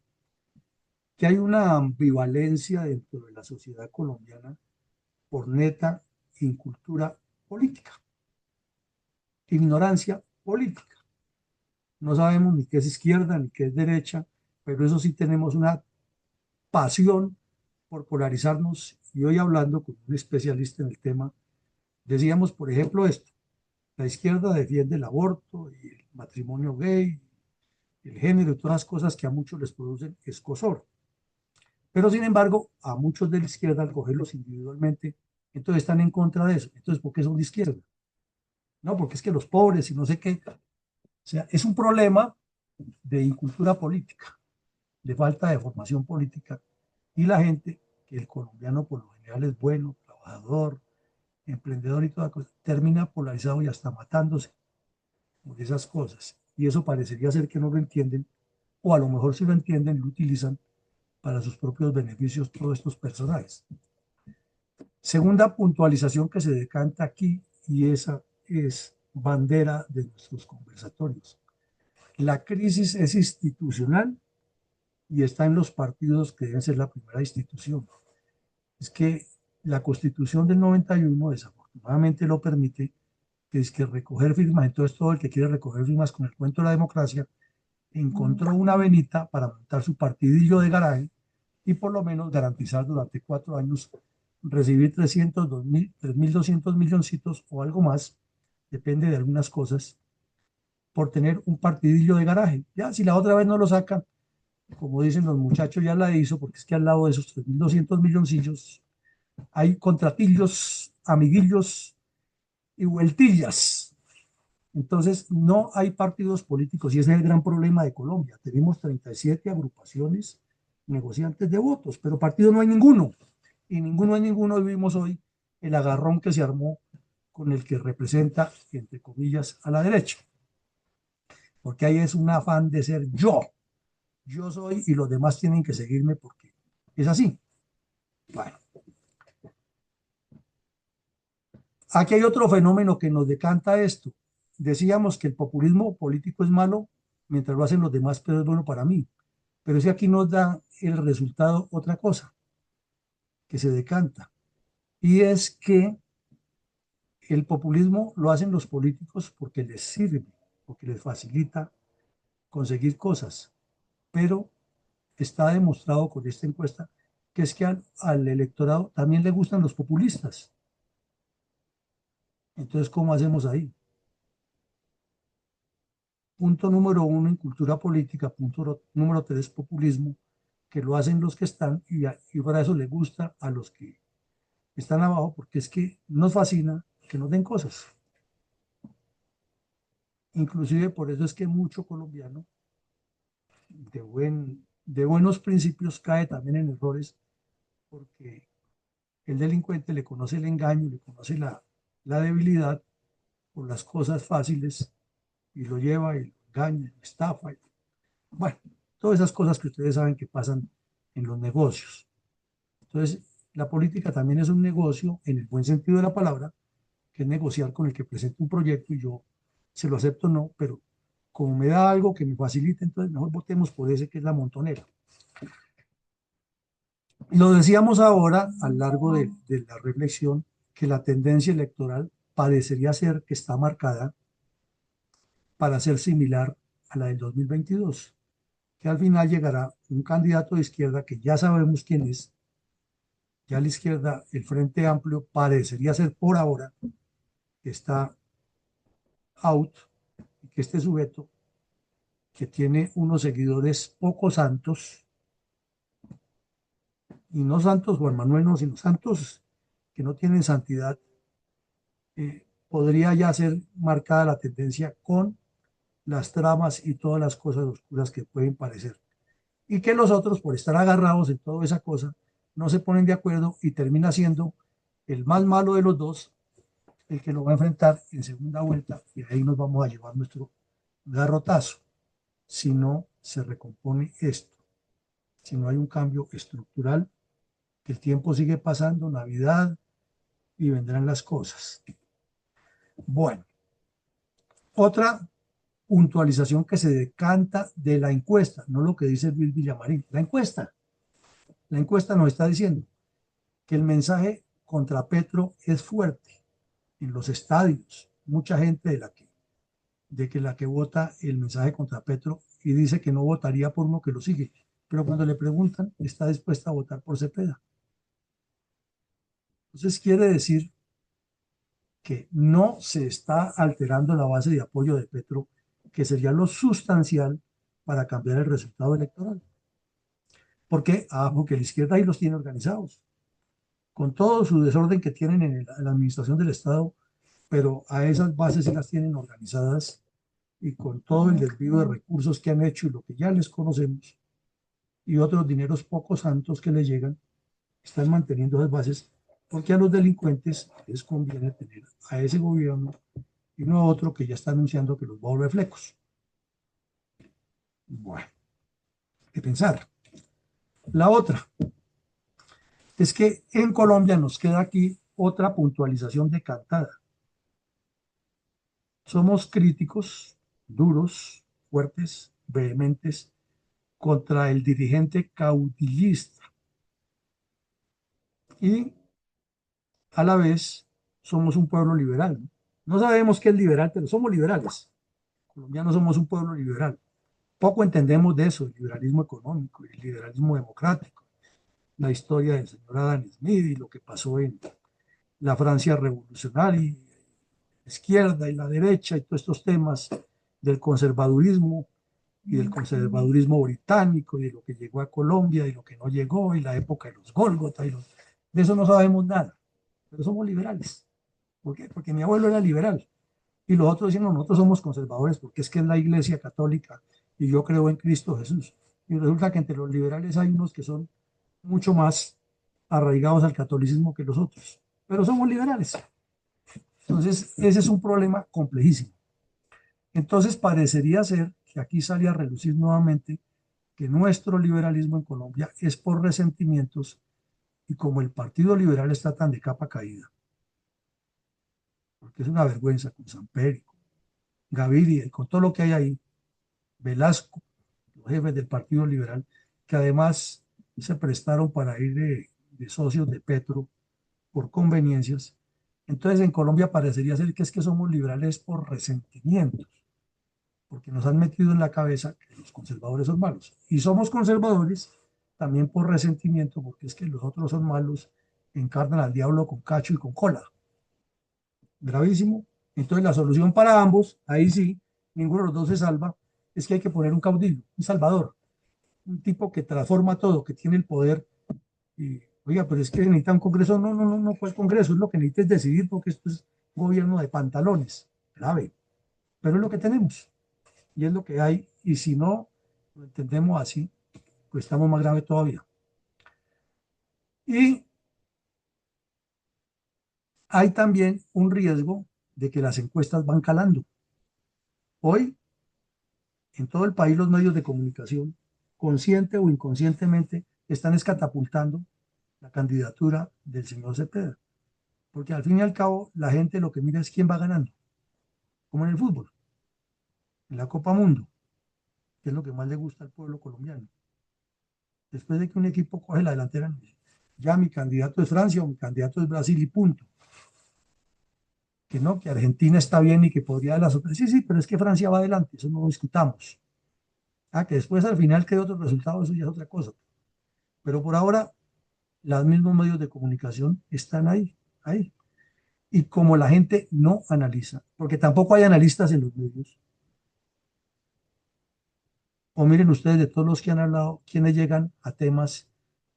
Que hay una ambivalencia dentro de la sociedad colombiana por neta incultura política, ignorancia política. No sabemos ni qué es izquierda ni qué es derecha, pero eso sí tenemos una pasión por polarizarnos. Y hoy hablando con un especialista en el tema, decíamos, por ejemplo, esto: la izquierda defiende el aborto y el matrimonio gay, el género y todas las cosas que a muchos les producen escozor. Pero sin embargo, a muchos de la izquierda, al cogerlos individualmente, entonces están en contra de eso. Entonces, ¿por qué son de izquierda? No, porque es que los pobres y no sé qué. O sea, es un problema de incultura política, de falta de formación política. Y la gente, que el colombiano por lo general es bueno, trabajador, emprendedor y toda cosa, termina polarizado y hasta matándose por esas cosas. Y eso parecería ser que no lo entienden, o a lo mejor si lo entienden, lo utilizan para sus propios beneficios todos estos personajes. Segunda puntualización que se decanta aquí, y esa es bandera de nuestros conversatorios. La crisis es institucional y está en los partidos que deben ser la primera institución. Es que la Constitución del 91 desafortunadamente lo permite, que es que recoger firmas. Entonces todo el que quiere recoger firmas con el cuento de la democracia encontró una venita para montar su partidillo de garaje y por lo menos garantizar durante 4 años recibir 3.200 milloncitos o algo más, depende de algunas cosas, por tener un partidillo de garaje. Ya si la otra vez no lo sacan, como dicen los muchachos, ya la hizo, porque es que al lado de esos 3.200 milloncillos hay contratillos, amiguillos y vueltillas. Entonces, no hay partidos políticos y ese es el gran problema de Colombia. Tenemos 37 agrupaciones negociantes de votos, pero partido no hay ninguno. Y ninguno hay ninguno. Vimos hoy el agarrón que se armó con el que representa, entre comillas, a la derecha. Porque ahí es un afán de ser yo. Yo soy y los demás tienen que seguirme porque es así. Bueno, aquí hay otro fenómeno que nos decanta esto. Decíamos que el populismo político es malo mientras lo hacen los demás, pero es bueno para mí. Pero si aquí nos da el resultado otra cosa que se decanta, y es que el populismo lo hacen los políticos porque les sirve, porque les facilita conseguir cosas, pero está demostrado con esta encuesta que es que al electorado también le gustan los populistas. Entonces, ¿cómo hacemos ahí? Punto número uno en cultura política, punto número tres, populismo, que lo hacen los que están y para eso le gusta a los que están abajo, porque es que nos fascina que nos den cosas. Inclusive por eso es que mucho colombiano de buenos principios cae también en errores, porque el delincuente le conoce el engaño, le conoce la debilidad por las cosas fáciles y lo lleva y lo engaña, y estafa. Bueno, todas esas cosas que ustedes saben que pasan en los negocios. Entonces, la política también es un negocio en el buen sentido de la palabra, que es negociar con el que presenta un proyecto y yo se lo acepto o no, pero como me da algo que me facilita, entonces mejor votemos por ese que es la montonera. Lo decíamos ahora a lo largo de la reflexión, que la tendencia electoral parecería ser que está marcada para ser similar a la del 2022, que al final llegará un candidato de izquierda que ya sabemos quién es. Ya a la izquierda, el Frente Amplio parecería ser por ahora que está out, y que este sujeto, que tiene unos seguidores poco santos, y no santos Juan Manuel, no, sino santos que no tienen santidad, podría ya ser marcada la tendencia con las tramas y todas las cosas oscuras que pueden parecer. Y que los otros, por estar agarrados en toda esa cosa, no se ponen de acuerdo y termina siendo el más malo de los dos el que lo va a enfrentar en segunda vuelta y ahí nos vamos a llevar nuestro garrotazo si no se recompone esto, si no hay un cambio estructural, que el tiempo sigue pasando, Navidad y vendrán las cosas. Bueno, otra puntualización que se decanta de la encuesta, no lo que dice Luis Villamarín, la encuesta nos está diciendo que el mensaje contra Petro es fuerte en los estadios, mucha gente de que la que vota el mensaje contra Petro y dice que no votaría por uno que lo sigue, pero cuando le preguntan está dispuesta a votar por Cepeda. Entonces quiere decir que no se está alterando la base de apoyo de Petro, que sería lo sustancial para cambiar el resultado electoral. ¿Por qué? Porque la izquierda ahí los tiene organizados, con todo su desorden que tienen en la administración del Estado, pero a esas bases sí las tienen organizadas y con todo el desvío de recursos que han hecho y lo que ya les conocemos, y otros dineros poco santos que les llegan, están manteniendo esas bases, porque a los delincuentes les conviene tener a ese gobierno y no a otro que ya está anunciando que los va a volver flecos. Bueno, hay que pensar. La otra es que en Colombia nos queda aquí otra puntualización decantada. Somos críticos, duros, fuertes, vehementes contra el dirigente caudillista y a la vez somos un pueblo liberal. No sabemos qué es liberal, pero somos liberales. Colombianos somos un pueblo liberal. Poco entendemos de eso, el liberalismo económico, el liberalismo democrático, la historia del señor Adam Smith y lo que pasó en la Francia revolucionaria, la izquierda y la derecha y todos estos temas del conservadurismo y del conservadurismo británico y de lo que llegó a Colombia y lo que no llegó y la época de los Gólgota de eso no sabemos nada, pero somos liberales. ¿Por qué? Porque mi abuelo era liberal y los otros decían, no, nosotros somos conservadores porque es que es la iglesia católica y yo creo en Cristo Jesús. Y resulta que entre los liberales hay unos que son mucho más arraigados al catolicismo que los otros, pero somos liberales. Entonces, ese es un problema complejísimo. Entonces, parecería ser que aquí sale a relucir nuevamente que nuestro liberalismo en Colombia es por resentimientos y como el Partido Liberal está tan de capa caída, porque es una vergüenza con Samper, Gaviria y con todo lo que hay ahí, Velasco, los jefes del Partido Liberal, que además se prestaron para ir de socios de Petro por conveniencias. Entonces en Colombia parecería ser que es que somos liberales por resentimientos, porque nos han metido en la cabeza que los conservadores son malos. Y somos conservadores también por resentimiento, porque es que los otros son malos, encarnan al diablo con cacho y con cola. Gravísimo. Entonces la solución para ambos, ahí sí, ninguno de los dos se salva, es que hay que poner un caudillo, un salvador, un tipo que transforma todo, que tiene el poder. Y, oiga, pero es que necesita un congreso. No, no, no, no fue el congreso, es lo que necesita es decidir, porque esto es gobierno de pantalones, grave. Pero es lo que tenemos y es lo que hay. Y si no lo entendemos así, pues estamos más grave todavía. Y hay también un riesgo de que las encuestas van calando. Hoy en todo el país los medios de comunicación, consciente o inconscientemente, están escatapultando la candidatura del señor Cepeda. Porque al fin y al cabo, la gente lo que mira es quién va ganando, como en el fútbol, en la Copa Mundo, que es lo que más le gusta al pueblo colombiano. Después de que un equipo coge la delantera, ya mi candidato es Francia o mi candidato es Brasil y punto. Que no, que Argentina está bien y que podría dar la sorpresa. Sí, sí, pero es que Francia va adelante, eso no lo discutamos. Que después al final quede otro resultado, eso ya es otra cosa. Pero por ahora los mismos medios de comunicación están ahí, ahí. Y como la gente no analiza, porque tampoco hay analistas en los medios, o miren ustedes de todos los que han hablado, quienes llegan a temas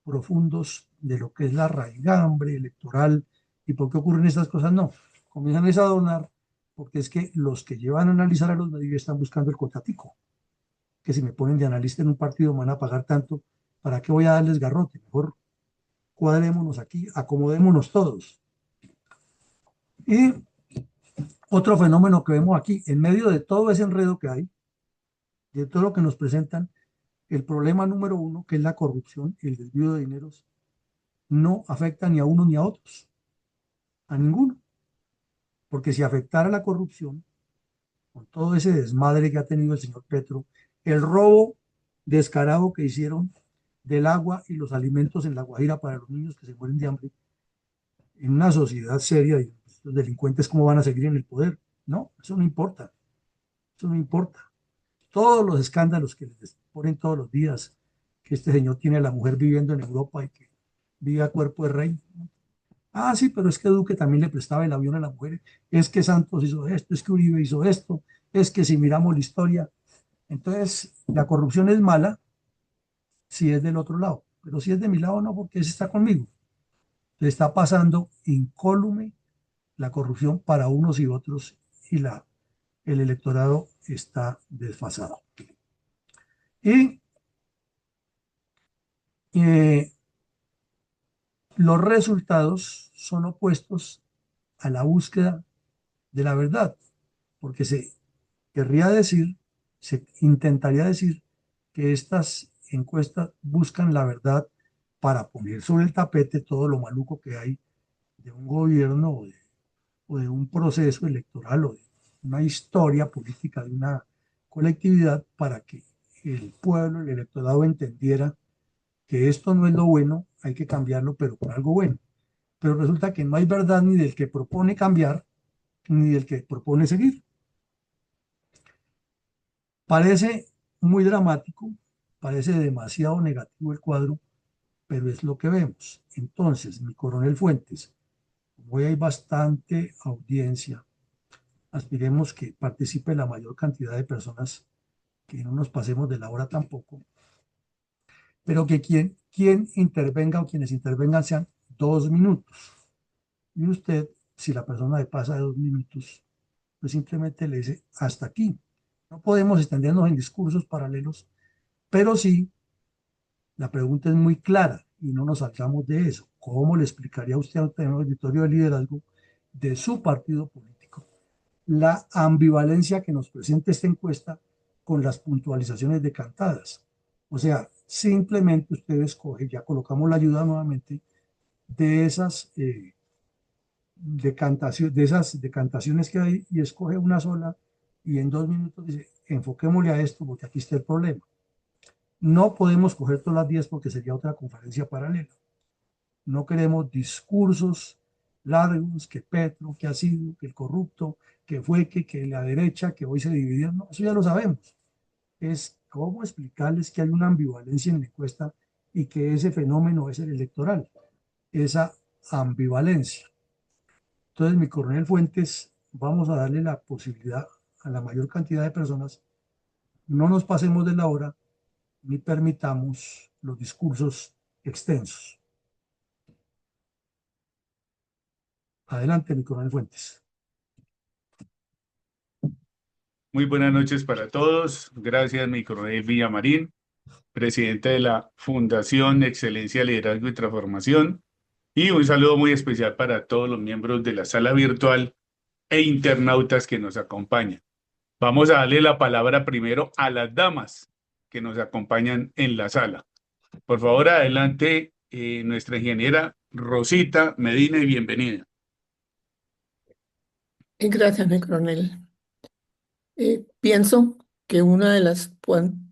profundos de lo que es la raigambre electoral y por qué ocurren estas cosas, no. Comienzan a donar porque es que los que llevan a analizar a los medios están buscando el contratico, que si me ponen de analista en un partido me van a pagar tanto, ¿para qué voy a darles garrote? Mejor cuadrémonos aquí, acomodémonos todos. Y otro fenómeno que vemos aquí, en medio de todo ese enredo que hay, de todo lo que nos presentan, el problema número uno, que es la corrupción y el desvío de dineros, no afecta ni a uno ni a otros, a ninguno. Porque si afectara la corrupción, con todo ese desmadre que ha tenido el señor Petro, el robo descarado que hicieron del agua y los alimentos en La Guajira para los niños que se mueren de hambre, en una sociedad seria, y los delincuentes cómo van a seguir en el poder. No, eso no importa, eso no importa. Todos los escándalos que les ponen todos los días, que este señor tiene a la mujer viviendo en Europa y que vive a cuerpo de rey. Ah, sí, pero es que Duque también le prestaba el avión a la mujer. Es que Santos hizo esto, es que Uribe hizo esto, es que si miramos la historia. Entonces, la corrupción es mala si es del otro lado, pero si es de mi lado, no, porque ese está conmigo. Le está pasando incólume la corrupción para unos y otros y el electorado está desfasado. Y eh, los resultados son opuestos a la búsqueda de la verdad, porque se querría decir, se intentaría decir que estas encuestas buscan la verdad para poner sobre el tapete todo lo maluco que hay de un gobierno o de un proceso electoral o de una historia política de una colectividad para que el pueblo, el electorado entendiera que esto no es lo bueno, hay que cambiarlo, pero por algo bueno. Pero resulta que no hay verdad ni del que propone cambiar, ni del que propone seguir. Parece muy dramático, parece demasiado negativo el cuadro, pero es lo que vemos. Entonces, mi coronel Fuentes, como hoy hay bastante audiencia, aspiremos que participe la mayor cantidad de personas, que no nos pasemos de la hora tampoco, pero que quien intervenga o quienes intervengan sean 2 minutos. Y usted, si la persona le pasa de 2 minutos, pues simplemente le dice hasta aquí. No podemos extendernos en discursos paralelos, pero sí, la pregunta es muy clara y no nos salgamos de eso. ¿Cómo le explicaría usted a un auditorio de liderazgo de su partido político la ambivalencia que nos presenta esta encuesta con las puntualizaciones decantadas? O sea, simplemente usted escoge, ya colocamos la ayuda nuevamente, de esas de esas decantaciones que hay y escoge una sola y en 2 minutos dice, enfoquémosle a esto porque aquí está el problema. No podemos coger todas las 10 porque sería otra conferencia paralela. No queremos discursos largos, que Petro, que ha sido, que el corrupto, que fue, que la derecha, que hoy se dividió. No, eso ya lo sabemos. Es cómo explicarles que hay una ambivalencia en la encuesta y que ese fenómeno es el electoral, esa ambivalencia. Entonces, mi coronel Fuentes, vamos a darle la posibilidad a la mayor cantidad de personas, no nos pasemos de la hora ni permitamos los discursos extensos. Adelante, mi coronel Fuentes. Muy buenas noches para todos. Gracias, mi coronel Villamarín, presidente de la Fundación Excelencia, Liderazgo y Transformación. Y un saludo muy especial para todos los miembros de la sala virtual e internautas que nos acompañan. Vamos a darle la palabra primero a las damas que nos acompañan en la sala. Por favor, adelante, nuestra ingeniera Rosita Medina, y bienvenida. Gracias, mi coronel. Pienso que una de las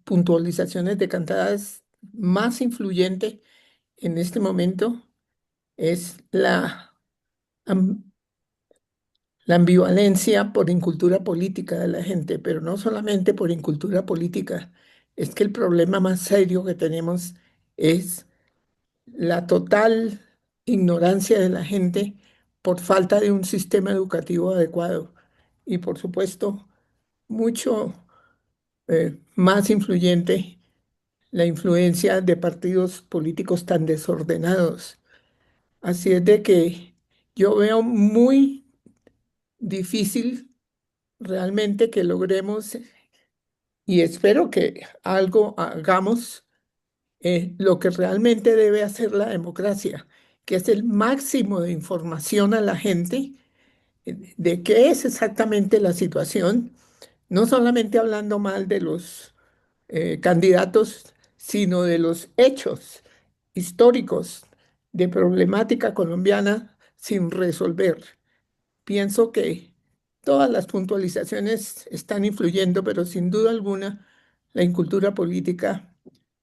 puntualizaciones decantadas más influyente en este momento es am- la ambivalencia por incultura política de la gente, pero no solamente por incultura política. Es que el problema más serio que tenemos es la total ignorancia de la gente por falta de un sistema educativo adecuado. Y por supuesto, mucho más influyente la influencia de partidos políticos tan desordenados. Así es de que yo veo muy difícil realmente que logremos y espero que algo hagamos lo que realmente debe hacer la democracia, que es el máximo de información a la gente de qué es exactamente la situación, no solamente hablando mal de los candidatos, sino de los hechos históricos de problemática colombiana sin resolver. Pienso que todas las puntualizaciones están influyendo, pero sin duda alguna la incultura política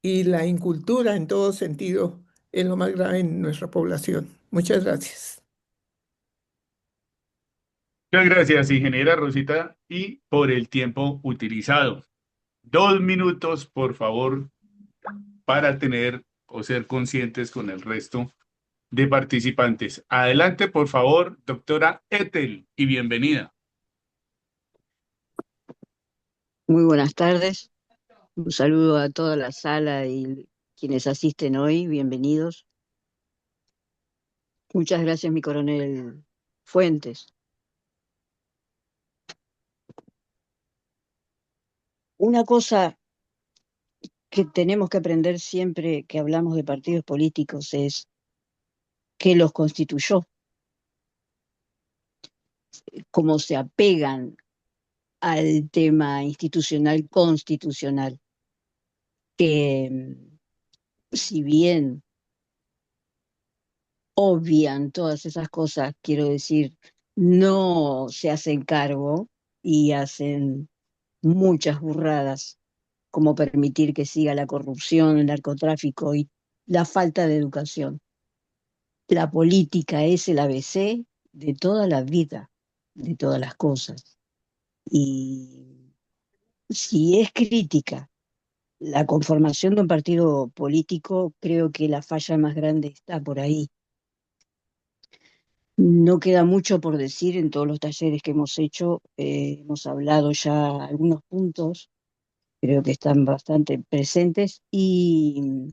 y la incultura en todo sentido es lo más grave en nuestra población. Muchas gracias. Muchas gracias, ingeniera Rosita, y por el tiempo utilizado. 2 minutos, por favor, para tener o ser conscientes con el resto de participantes. Adelante, por favor, doctora Ethel, y bienvenida. Muy buenas tardes. Un saludo a toda la sala y quienes asisten hoy. Bienvenidos. Muchas gracias, mi coronel Fuentes. Una cosa que tenemos que aprender siempre que hablamos de partidos políticos es qué los constituyó, cómo se apegan al tema institucional constitucional, que si bien obvian todas esas cosas, quiero decir, no se hacen cargo y hacen muchas burradas, como permitir que siga la corrupción, el narcotráfico y la falta de educación. La política es el ABC de toda la vida, de todas las cosas. Y si es crítica la conformación de un partido político, creo que la falla más grande está por ahí. No queda mucho por decir en todos los talleres que hemos hecho. Hemos hablado ya algunos puntos, creo que están bastante presentes y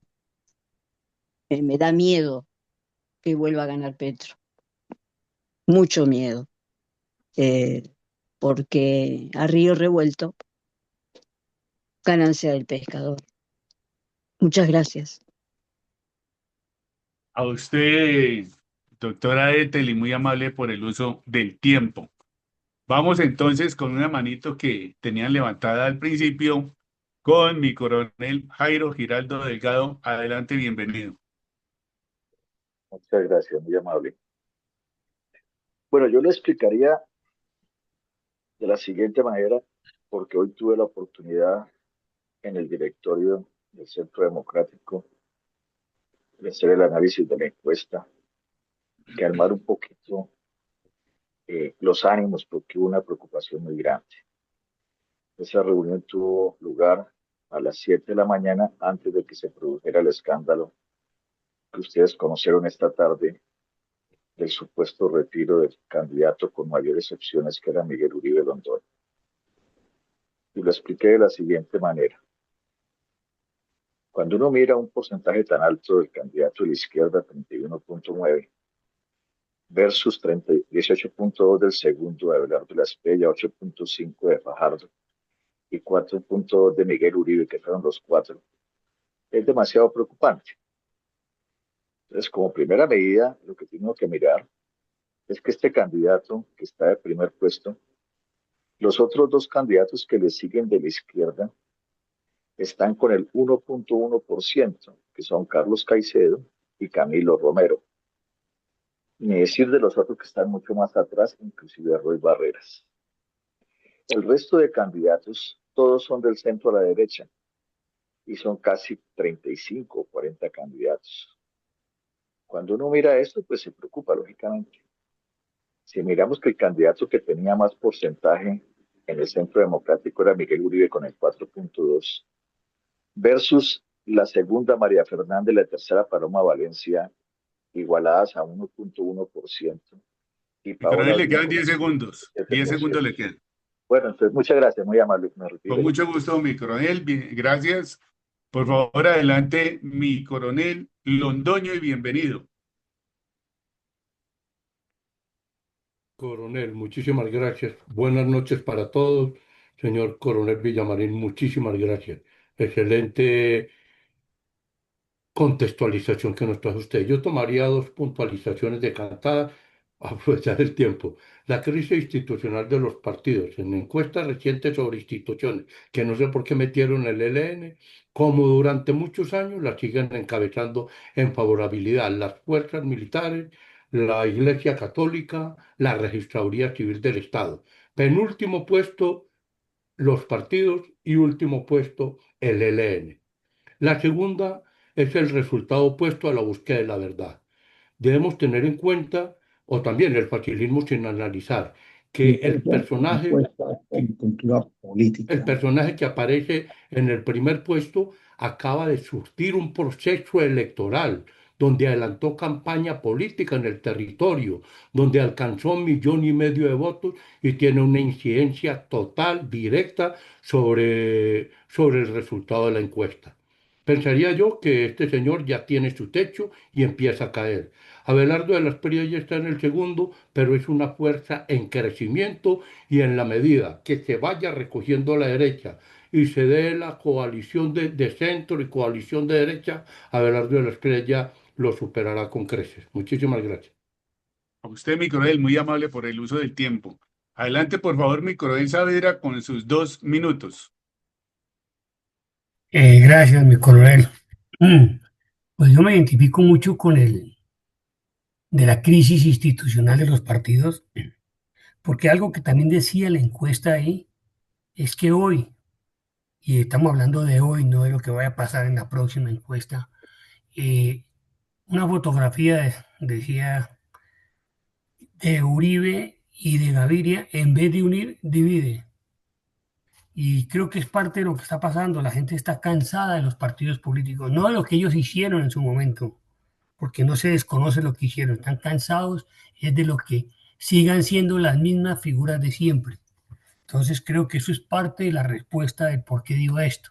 me da miedo que vuelva a ganar Petro. Mucho miedo, eh, porque a río revuelto, ganancia del pescador. Muchas gracias. A usted, doctora Ethel, y muy amable por el uso del tiempo. Vamos entonces con una manito que tenían levantada al principio con mi coronel Jairo Giraldo Delgado. Adelante, bienvenido. Muchas gracias, muy amable. Bueno, yo le explicaría de la siguiente manera, porque hoy tuve la oportunidad en el directorio del Centro Democrático de hacer el análisis de la encuesta, calmar un poquito los ánimos, porque hubo una preocupación muy grande. Esa reunión tuvo lugar a las 7 de la mañana antes de que se produjera el escándalo que ustedes conocieron esta tarde del supuesto retiro del candidato con mayores opciones que era Miguel Uribe Londoño. Y lo expliqué de la siguiente manera. Cuando uno mira un porcentaje tan alto del candidato de la izquierda, 31.9, versus 18.2 del segundo de Abelardo de la Espriella, 8.5 de Fajardo y 4.2 de Miguel Uribe, que fueron los cuatro, es demasiado preocupante. Entonces, como primera medida, lo que tengo que mirar es que este candidato que está de primer puesto, los otros dos candidatos que le siguen de la izquierda están con el 1.1%, que son Carlos Caicedo y Camilo Romero. Ni decir de los otros que están mucho más atrás, inclusive Roy Barreras. El resto de candidatos, todos son del centro a la derecha, y son casi 35 o 40 candidatos. Cuando uno mira esto, pues se preocupa, lógicamente. Si miramos que el candidato que tenía más porcentaje en el Centro Democrático era Miguel Uribe con el 4.2, versus la segunda María Fernández y la tercera Paloma Valencia, igualadas a 1.1%, y Mi coronel, Paola le Arango quedan con 10 segundos. 10 segundos 7%. le quedan. Bueno, entonces muchas gracias, muy amable, me Con retiro. mucho gusto, mi coronel. Gracias. Por favor, adelante, mi coronel Londoño, y bienvenido. Coronel, muchísimas gracias. Buenas noches para todos. Señor Coronel Villamarín, muchísimas gracias. Excelente contextualización que nos trajo usted. Yo tomaría dos puntualizaciones de cantada a aprovechar el tiempo. La crisis institucional de los partidos. En encuestas recientes sobre instituciones, que no sé por qué metieron el ELN, como durante muchos años la siguen encabezando en favorabilidad las fuerzas militares, la Iglesia Católica, la Registraduría Civil del Estado. Penúltimo puesto, los partidos y último puesto, el ELN. La segunda es el resultado opuesto a la búsqueda de la verdad. Debemos tener en cuenta, o también el facilismo sin analizar, que el personaje que aparece en el primer puesto acaba de surtir un proceso electoral donde adelantó campaña política en el territorio, donde alcanzó 1,5 millones de votos y tiene una incidencia total, directa sobre el resultado de la encuesta. Pensaría yo que este señor ya tiene su techo y empieza a caer. Abelardo de las Perillas ya está en el segundo, pero es una fuerza en crecimiento y en la medida que se vaya recogiendo la derecha y se dé la coalición de centro y coalición de derecha, Abelardo de las Perillas lo superará con creces. Muchísimas gracias. A usted, mi coronel, muy amable por el uso del tiempo. Adelante, por favor, mi coronel Saavedra, con sus 2 minutos. Gracias, mi coronel. Pues yo me identifico mucho con el de la crisis institucional de los partidos, porque algo que también decía la encuesta ahí es que hoy, y estamos hablando de hoy, no de lo que vaya a pasar en la próxima encuesta, eh, una fotografía decía de Uribe y de Gaviria, en vez de unir, divide. Y creo que es parte de lo que está pasando. La gente está cansada de los partidos políticos, no de lo que ellos hicieron en su momento, porque no se desconoce lo que hicieron, están cansados, es de lo que sigan siendo las mismas figuras de siempre. Entonces creo que eso es parte de la respuesta del por qué digo esto.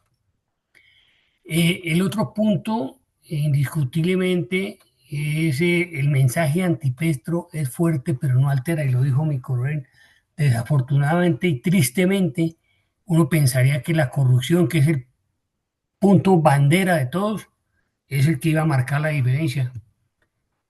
El otro punto, indiscutiblemente, es el mensaje antipestro es fuerte, pero no altera, y lo dijo mi coronel. Desafortunadamente y tristemente, uno pensaría que la corrupción, que es el punto bandera de todos, es el que iba a marcar la diferencia.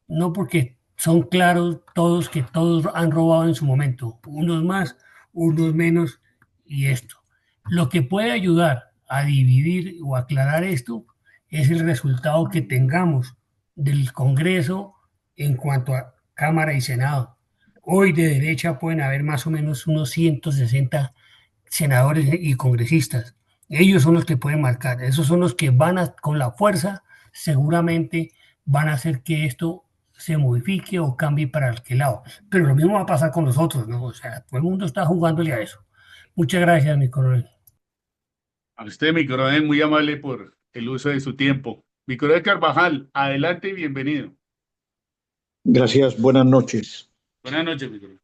No, porque son claros todos que todos han robado en su momento, unos más, unos menos, y esto. Lo que puede ayudar a dividir o aclarar esto es el resultado que tengamos del Congreso en cuanto a Cámara y Senado. Hoy de derecha pueden haber más o menos unos 160 senadores y congresistas. Ellos son los que pueden marcar, esos son los que van a, con la fuerza, seguramente van a hacer que esto se modifique o cambie para aquel lado. Pero lo mismo va a pasar con los otros, ¿no? O sea, todo el mundo está jugándole a eso. Muchas gracias, mi coronel. A usted, mi coronel, muy amable por el uso de su tiempo. Mi coronel Carvajal, adelante y bienvenido. Gracias, buenas noches. Buenas noches, mi coronel.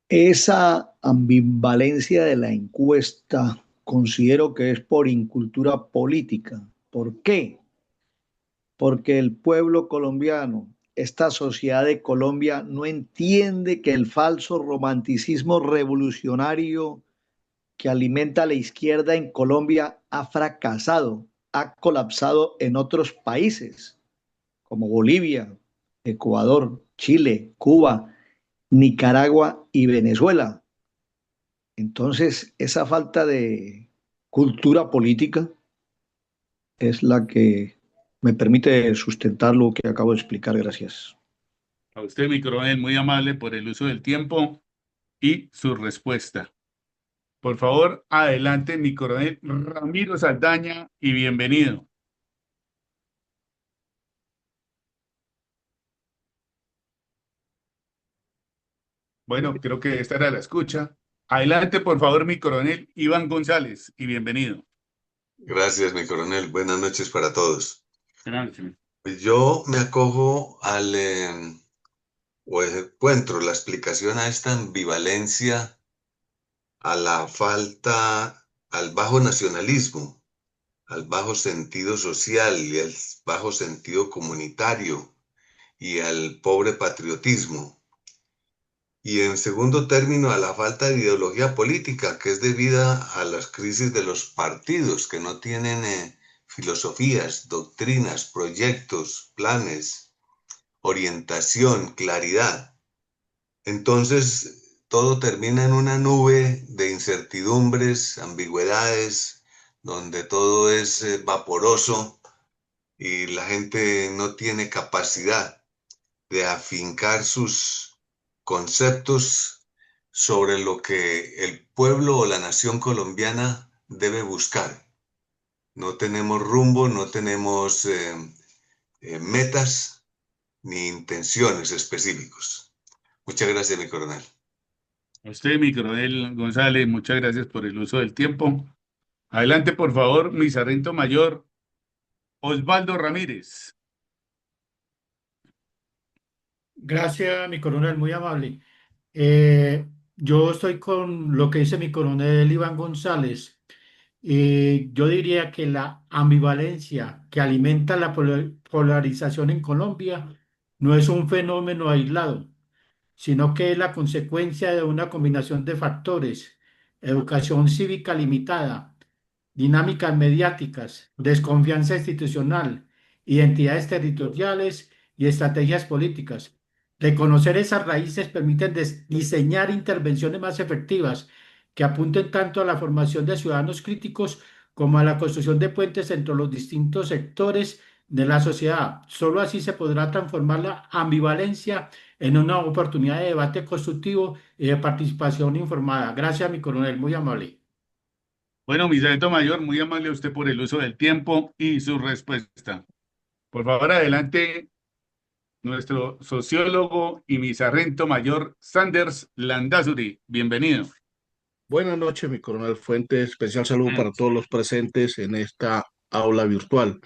Esa ambivalencia de la encuesta considero que es por incultura política. ¿Por qué? Porque el pueblo colombiano, esta sociedad de Colombia, no entiende que el falso romanticismo revolucionario que alimenta la izquierda en Colombia ha fracasado, ha colapsado en otros países como Bolivia, Ecuador, Chile, Cuba, Nicaragua y Venezuela. Entonces, esa falta de cultura política es la que me permite sustentar lo que acabo de explicar. Gracias. A usted, mi coronel, muy amable por el uso del tiempo y su respuesta. Por favor, adelante, mi coronel Ramiro Saldaña, y bienvenido. Bueno, creo que esta era la escucha. Adelante, por favor, mi coronel Iván González, y bienvenido. Gracias, mi coronel. Buenas noches para todos. Gracias. Pues yo me acojo o encuentro la explicación a esta ambivalencia, a la falta, al bajo nacionalismo al bajo sentido social y al bajo sentido comunitario y al pobre patriotismo. Y en segundo término, a la falta de ideología política, que es debida a las crisis de los partidos, que no tienen filosofías, doctrinas, proyectos, planes, orientación, claridad. Entonces, todo termina en una nube de incertidumbres, ambigüedades, donde todo es vaporoso y la gente no tiene capacidad de afincar sus conceptos sobre lo que el pueblo o la nación colombiana debe buscar. No tenemos rumbo, no tenemos metas ni intenciones específicos. Muchas gracias, mi coronel. A usted, mi coronel González, muchas gracias por el uso del tiempo. Adelante, por favor, mi sargento mayor, Osvaldo Ramírez. Gracias, mi coronel, muy amable. Eh, yo estoy con lo que dice mi coronel Iván González. Yo diría que la ambivalencia que alimenta la polarización en Colombia no es un fenómeno aislado, sino que es la consecuencia de una combinación de factores: educación cívica limitada, dinámicas mediáticas, desconfianza institucional, identidades territoriales y estrategias políticas. Reconocer esas raíces permite diseñar intervenciones más efectivas que apunten tanto a la formación de ciudadanos críticos como a la construcción de puentes entre los distintos sectores de la sociedad. Solo así se podrá transformar la ambivalencia en una oportunidad de debate constructivo y de participación informada. Gracias, mi coronel, muy amable. Bueno, mi sargento mayor, muy amable a usted por el uso del tiempo y su respuesta. Por favor, adelante, nuestro sociólogo y mi sargento mayor, Sanders Landazuri. Bienvenido. Buenas noches, mi coronel Fuentes. Especial saludo para todos los presentes en esta aula virtual.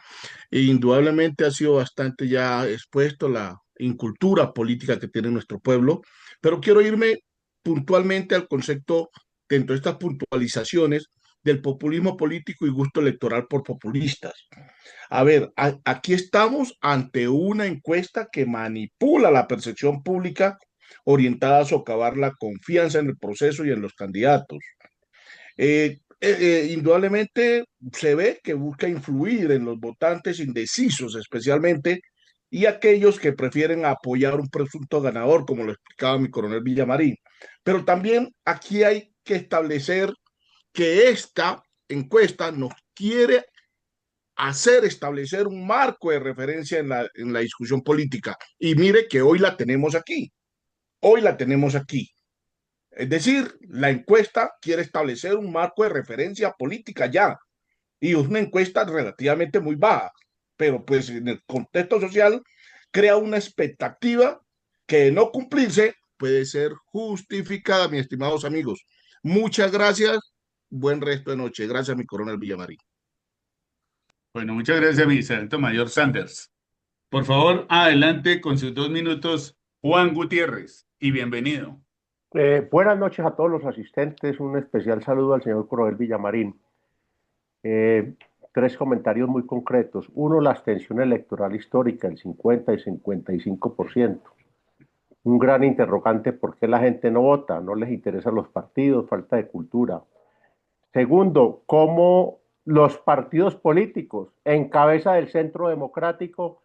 Indudablemente ha sido bastante ya expuesto la incultura política que tiene nuestro pueblo, pero quiero irme puntualmente al concepto, dentro de estas puntualizaciones, del populismo político y gusto electoral por populistas. A ver, aquí estamos ante una encuesta que manipula la percepción pública orientada a socavar la confianza en el proceso y en los candidatos. Indudablemente se ve que busca influir en los votantes indecisos especialmente y aquellos que prefieren apoyar un presunto ganador, como lo explicaba mi coronel Villamarín. Pero también aquí hay que establecer que esta encuesta nos quiere establecer un marco de referencia en la discusión política. Y mire que hoy la tenemos aquí. Hoy la tenemos aquí. Es decir, la encuesta quiere establecer un marco de referencia política ya, y es una encuesta relativamente muy baja, pero pues en el contexto social crea una expectativa que de no cumplirse puede ser justificada, mis estimados amigos. Muchas gracias, buen resto de noche. Gracias, mi coronel Villamarín. Bueno, muchas gracias, mi sargento mayor Sanders. Por favor, adelante con sus 2 minutos, Juan Gutiérrez, y bienvenido. Buenas noches a todos los asistentes, un especial saludo al señor coronel Villamarín. Tres comentarios muy concretos. Uno, la abstención electoral histórica, el 50 y 55%. Un gran interrogante: ¿por qué la gente no vota? No les interesan los partidos, falta de cultura. Segundo, cómo los partidos políticos, en cabeza del Centro Democrático,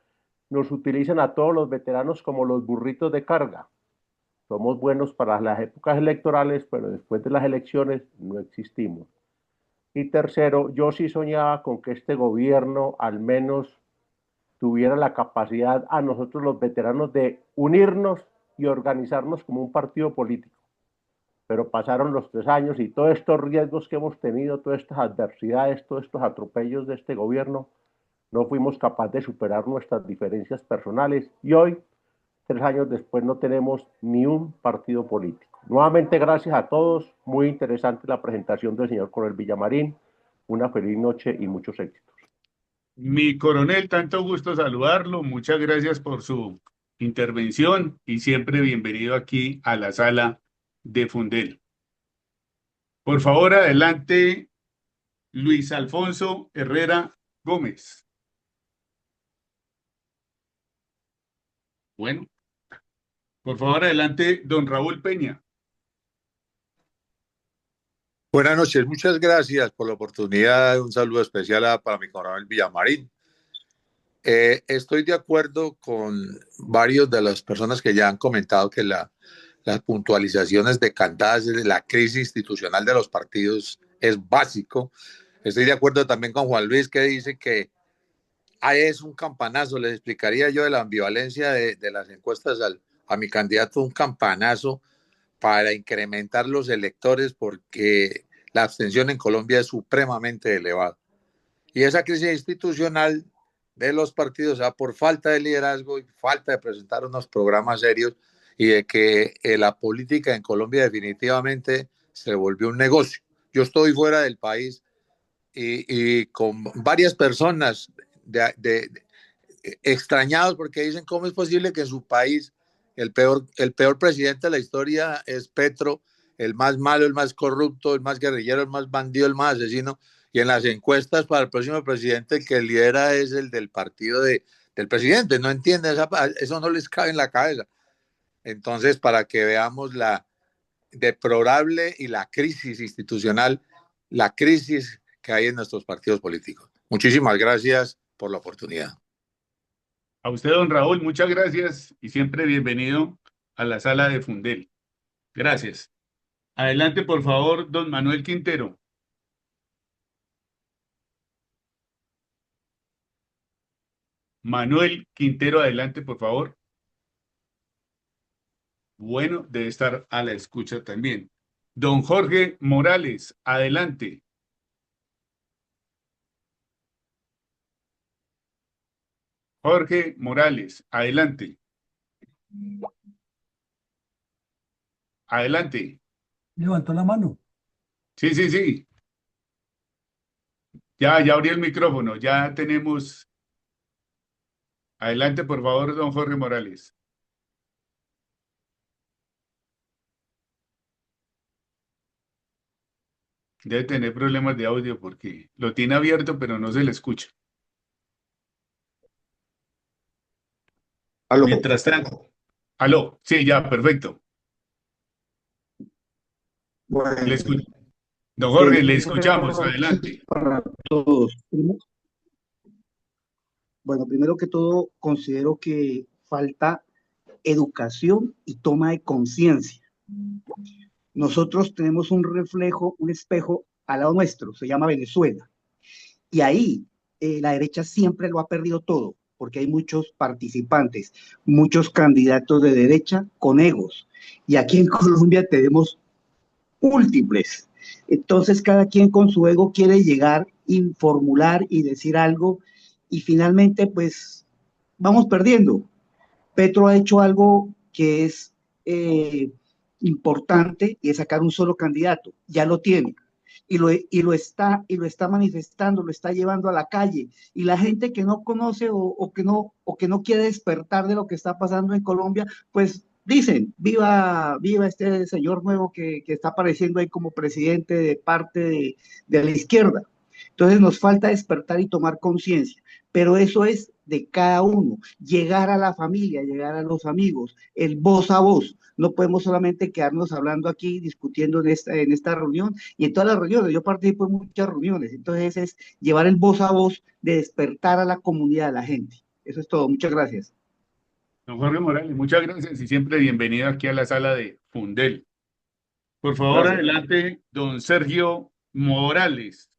nos utilizan a todos los veteranos como los burritos de carga. Somos buenos para las épocas electorales, pero después de las elecciones no existimos. Y tercero, yo sí soñaba con que este gobierno al menos tuviera la capacidad a nosotros los veteranos de unirnos y organizarnos como un partido político. Pero pasaron los 3 años y todos estos riesgos que hemos tenido, todas estas adversidades, todos estos atropellos de este gobierno, no fuimos capaces de superar nuestras diferencias personales y hoy, 3 años después, no tenemos ni un partido político. Nuevamente, gracias a todos. Muy interesante la presentación del señor coronel Villamarín. Una feliz noche y muchos éxitos. Mi coronel, tanto gusto saludarlo. Muchas gracias por su intervención y siempre bienvenido aquí a la sala de Fundel. Por favor, adelante, Luis Alfonso Herrera Gómez. Bueno, por favor, adelante, don Raúl Peña. Buenas noches, muchas gracias por la oportunidad. Un saludo especial para mi coronel Villamarín. Estoy de acuerdo con varios de las personas que ya han comentado que las puntualizaciones decantadas de la crisis institucional de los partidos es básico. Estoy de acuerdo también con Juan Luis, que dice que es un campanazo. Les explicaría yo de la ambivalencia de las encuestas a mi candidato, un campanazo para incrementar los electores, porque la abstención en Colombia es supremamente elevada. Y esa crisis institucional de los partidos por falta de liderazgo y falta de presentar unos programas serios, y de que la política en Colombia definitivamente se volvió un negocio. Yo estoy fuera del país y con varias personas extrañados, porque dicen cómo es posible que en su país el peor presidente de la historia es Petro, el más malo, el más corrupto, el más guerrillero, el más bandido, el más asesino, y en las encuestas para el próximo presidente el que lidera es el del partido del presidente. No entienden, eso no les cabe en la cabeza. Entonces, para que veamos la deplorable y la crisis institucional, la crisis que hay en nuestros partidos políticos. Muchísimas gracias por la oportunidad. A usted, don Raúl, muchas gracias y siempre bienvenido a la sala de Fundel. Gracias. Adelante, por favor, don Manuel Quintero. Manuel Quintero, adelante, por favor. Bueno, debe estar a la escucha también. Don Jorge Morales, adelante. Jorge Morales, adelante. Adelante. Levantó la mano. Sí, sí, sí. Ya abrí el micrófono, ya tenemos. Adelante, por favor, don Jorge Morales. Debe tener problemas de audio porque lo tiene abierto, pero no se le escucha. Aló. Mientras tanto. Aló, sí, ya, perfecto. Bueno, Le escucho. Don Jorge, le un escuchamos, repaso adelante. para todos. Bueno, primero que todo, considero que falta educación y toma de conciencia. Nosotros tenemos un reflejo, un espejo al lado nuestro, se llama Venezuela. Y ahí la derecha siempre lo ha perdido todo, porque hay muchos participantes, muchos candidatos de derecha con egos. Y aquí en Colombia tenemos múltiples. Entonces, cada quien con su ego quiere llegar y formular y decir algo, y finalmente, pues, vamos perdiendo. Petro ha hecho algo que es importante, y es sacar un solo candidato. Ya lo tiene. Y lo está manifestando, lo está llevando a la calle. Y la gente que no conoce o que no quiere despertar de lo que está pasando en Colombia, pues dicen, viva este señor nuevo que está apareciendo ahí como presidente de parte de la izquierda. Entonces nos falta despertar y tomar conciencia, pero eso es de cada uno, llegar a la familia, llegar a los amigos, el voz a voz. No podemos solamente quedarnos hablando aquí, discutiendo en esta reunión y en todas las reuniones. Yo participo en muchas reuniones, entonces es llevar el voz a voz de despertar a la comunidad, a la gente. Eso es todo. Muchas gracias. Don Jorge Morales, muchas gracias y siempre bienvenido aquí a la sala de Fundel. Por favor, Gracias. adelante, don Sergio Morales.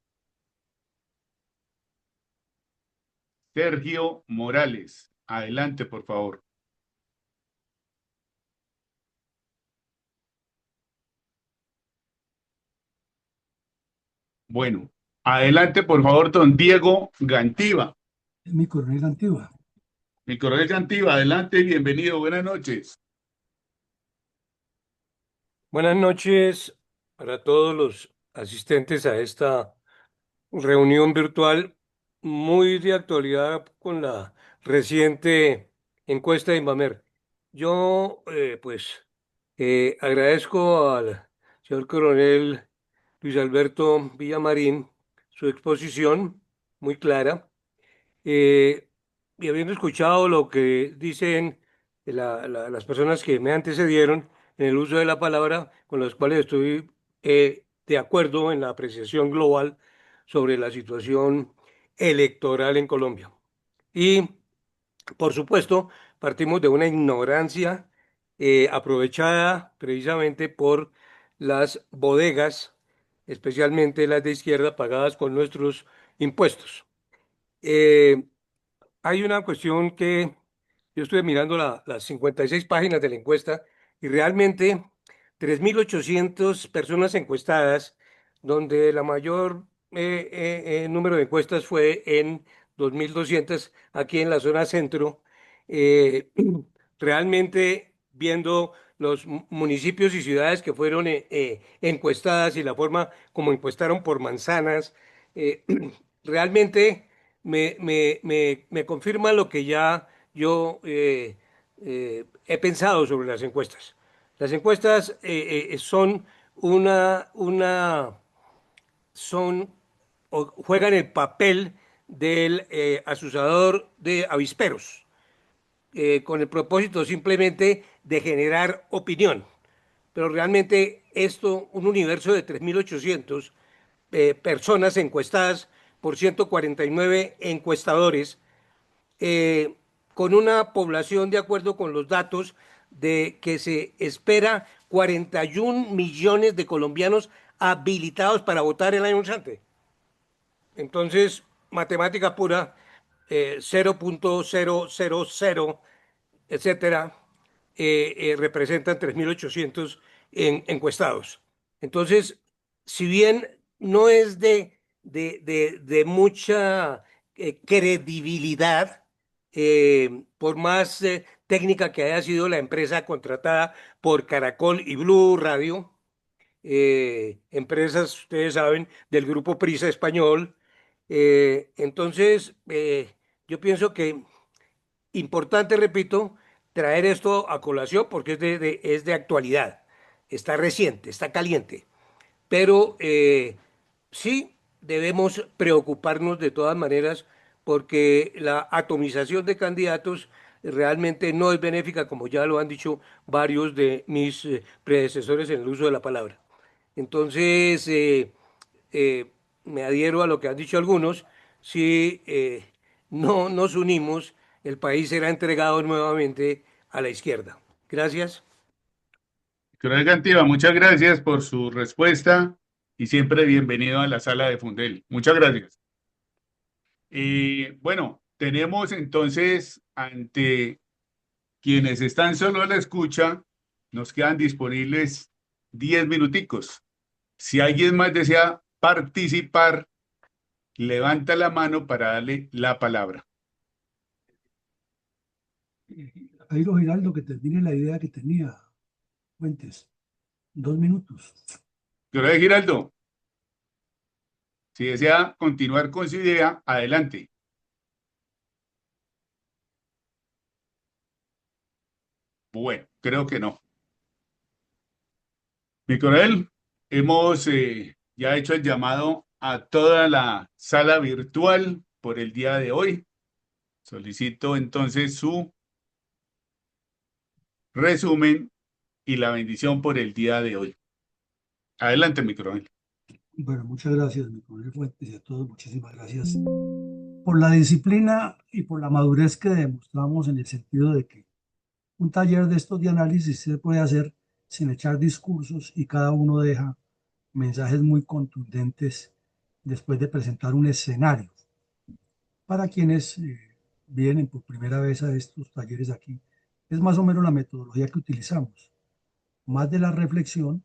Sergio Morales, adelante, por favor. Bueno, adelante, por favor, don Diego Gantiva. Es mi coronel Antigua. Mi coronel Gantiva, adelante, bienvenido, buenas noches. Buenas noches para todos los asistentes a esta reunión virtual muy de actualidad con la reciente encuesta de Invamer. Yo, agradezco al señor coronel Luis Alberto Villamarín su exposición, muy clara. Y habiendo escuchado lo que dicen las personas que me antecedieron en el uso de la palabra, con las cuales estoy de acuerdo en la apreciación global sobre la situación electoral en Colombia. Y, por supuesto, partimos de una ignorancia aprovechada precisamente por las bodegas, especialmente las de izquierda, pagadas con nuestros impuestos. Eh, Hay una cuestión que yo estuve mirando las 56 páginas de la encuesta y realmente 3.800 personas encuestadas, donde la mayor número de encuestas fue en 2.200 aquí en la zona centro. eh, Realmente viendo los municipios y ciudades que fueron encuestadas y la forma como encuestaron por manzanas, eh, realmente me confirma lo que ya yo he pensado sobre las encuestas. Las encuestas son son o juegan el papel del asusador de avisperos, con el propósito simplemente de generar opinión. Pero realmente esto, un universo de 3.800 personas encuestadas por 149 encuestadores, eh, con una población, de acuerdo con los datos, de que se espera 41 millones de colombianos habilitados para votar el año entrante. Entonces, matemática pura, 0.000, etcétera, representan 3.800 encuestados. Entonces, si bien no es de mucha credibilidad, por más técnica que haya sido la empresa contratada por Caracol y Blue Radio, empresas, ustedes saben, del grupo Prisa español. Entonces, yo pienso que importante, repito, traer esto a colación porque es de actualidad, está reciente, está caliente, pero sí debemos preocuparnos de todas maneras porque la atomización de candidatos realmente no es benéfica, como ya lo han dicho varios de mis predecesores en el uso de la palabra. Entonces, me adhiero a lo que han dicho algunos. Si no nos unimos, el país será entregado nuevamente a la izquierda. Gracias. Coronel Cantiva, muchas gracias por su respuesta y siempre bienvenido a la sala de Fundel. Muchas gracias. Bueno, tenemos entonces ante quienes están solo a la escucha, nos quedan disponibles 10 minuticos. Si alguien más desea participar, levanta la mano para darle la palabra. Jairo Giraldo, que termine la idea que tenía. Fuentes, 2 minutos. Coronel Giraldo, si desea continuar con su idea, adelante. Bueno, creo que no. Mi coronel, hemos ya hecho el llamado a toda la sala virtual por el día de hoy. Solicito entonces su resumen y la bendición por el día de hoy. Adelante, mi coronel. Bueno, muchas gracias, mi coronel Fuentes, y a todos, muchísimas gracias por la disciplina y por la madurez que demostramos en el sentido de que un taller de estos de análisis se puede hacer sin echar discursos y cada uno deja mensajes muy contundentes después de presentar un escenario. Para quienes vienen por primera vez a estos talleres aquí, es más o menos la metodología que utilizamos, más de la reflexión,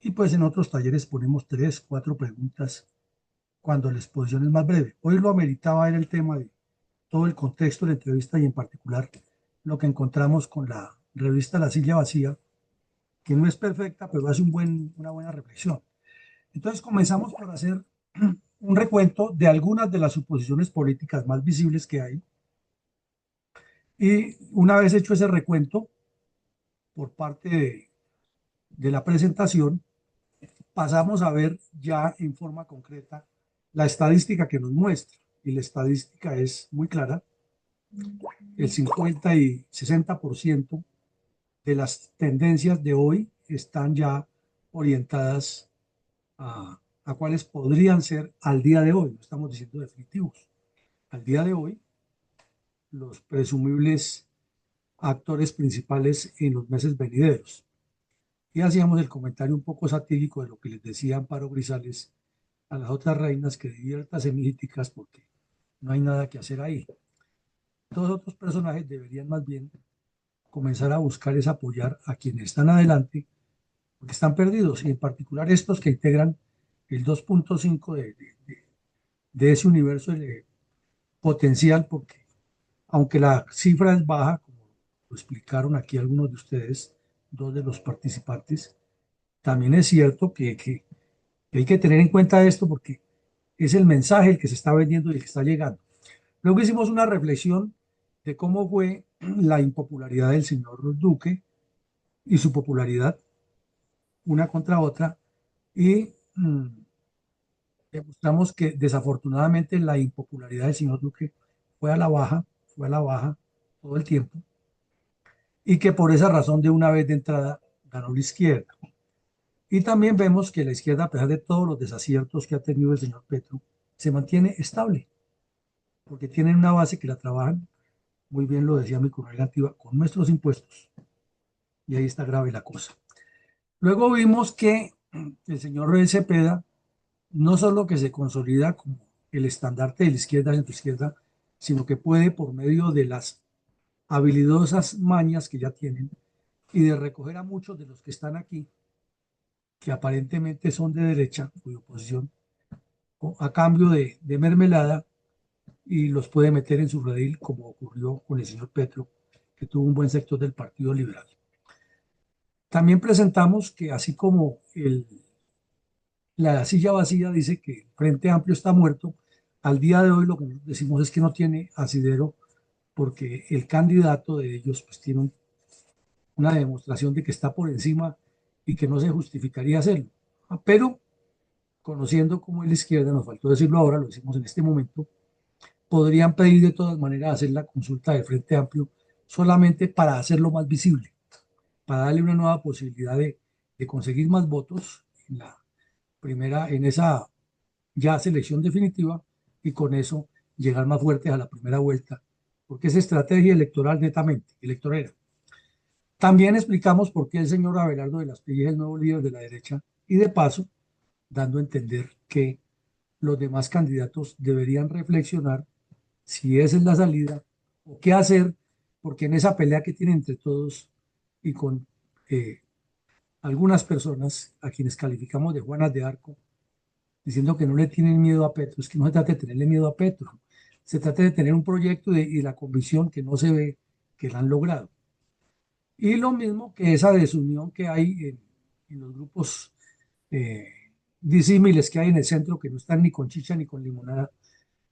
y pues en otros talleres ponemos 3, 4 preguntas cuando la exposición es más breve. Hoy lo ameritaba en el tema de todo el contexto de la entrevista y en particular lo que encontramos con la revista La Silla Vacía, que no es perfecta, pero hace una buena reflexión. Entonces comenzamos por hacer un recuento de algunas de las suposiciones políticas más visibles que hay. Y una vez hecho ese recuento por parte de la presentación, pasamos a ver ya en forma concreta la estadística que nos muestra, y la estadística es muy clara, el 50 y 60% de las tendencias de hoy están ya orientadas a cuáles podrían ser al día de hoy, no estamos diciendo definitivos, al día de hoy, los presumibles actores principales en los meses venideros. Y hacíamos el comentario un poco satírico de lo que les decía Amparo Grisales a las otras reinas, que diviértase, mijíticas, porque no hay nada que hacer ahí. Todos los otros personajes deberían más bien comenzar a buscar es apoyar a quienes están adelante, porque están perdidos, y en particular estos que integran el 2.5 de ese universo de potencial, porque aunque la cifra es baja, como lo explicaron aquí algunos de ustedes, dos de los participantes, también es cierto que hay que tener en cuenta esto porque es el mensaje el que se está vendiendo y el que está llegando. Luego hicimos una reflexión de cómo fue la impopularidad del señor Duque y su popularidad una contra otra, y demostramos que desafortunadamente la impopularidad del señor Duque fue a la baja todo el tiempo, y que por esa razón de una vez de entrada ganó la izquierda. Y también vemos que la izquierda, a pesar de todos los desaciertos que ha tenido el señor Petro, se mantiene estable, porque tienen una base que la trabajan, muy bien lo decía mi colega Antigua, con nuestros impuestos. Y ahí está grave la cosa. Luego vimos que el señor Cepeda no solo que se consolida como el estandarte de la izquierda y centroizquierda, sino que puede, por medio de las habilidosas mañas que ya tienen y de recoger a muchos de los que están aquí, que aparentemente son de derecha o de oposición, a cambio de mermelada, y los puede meter en su redil, como ocurrió con el señor Petro, que tuvo un buen sector del Partido Liberal. También presentamos que así como la silla vacía dice que el Frente Amplio está muerto, al día de hoy lo que decimos es que no tiene asidero, porque el candidato de ellos pues tiene una demostración de que está por encima y que no se justificaría hacerlo. Pero conociendo cómo es la izquierda, nos faltó decirlo ahora, lo decimos en este momento, podrían pedir de todas maneras hacer la consulta del Frente Amplio solamente para hacerlo más visible, para darle una nueva posibilidad de conseguir más votos en esa ya selección definitiva, y con eso llegar más fuertes a la primera vuelta, porque es estrategia electoral netamente, electorera. También explicamos por qué el señor Abelardo de las Pillas es el nuevo líder de la derecha, y de paso dando a entender que los demás candidatos deberían reflexionar si esa es la salida o qué hacer, porque en esa pelea que tienen entre todos y con algunas personas a quienes calificamos de Juanas de Arco, diciendo que no le tienen miedo a Petro, es que no se trata de tenerle miedo a Petro, se trata de tener un proyecto y la convicción que no se ve que la han logrado. Y lo mismo que esa desunión que hay en los grupos disímiles que hay en el centro, que no están ni con chicha ni con limonada.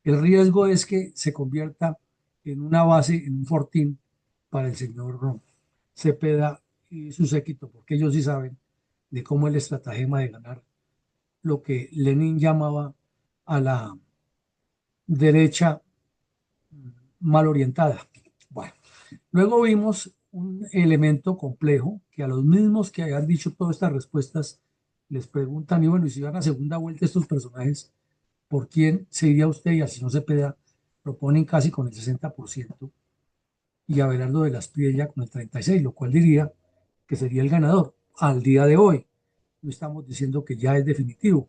El riesgo es que se convierta en una base, en un fortín para el señor Cepeda y su séquito, porque ellos sí saben de cómo es el estratagema de ganar lo que Lenin llamaba a la derecha mal orientada. Bueno, luego vimos un elemento complejo que a los mismos que hayan dicho todas estas respuestas les preguntan, y bueno, y si van a segunda vuelta estos personajes, ¿por quién se iría usted? Y al señor Cepeda proponen casi con el 60%, y a Abelardo de las Piedras con el 36%, lo cual diría que sería el ganador al día de hoy. No estamos diciendo que ya es definitivo,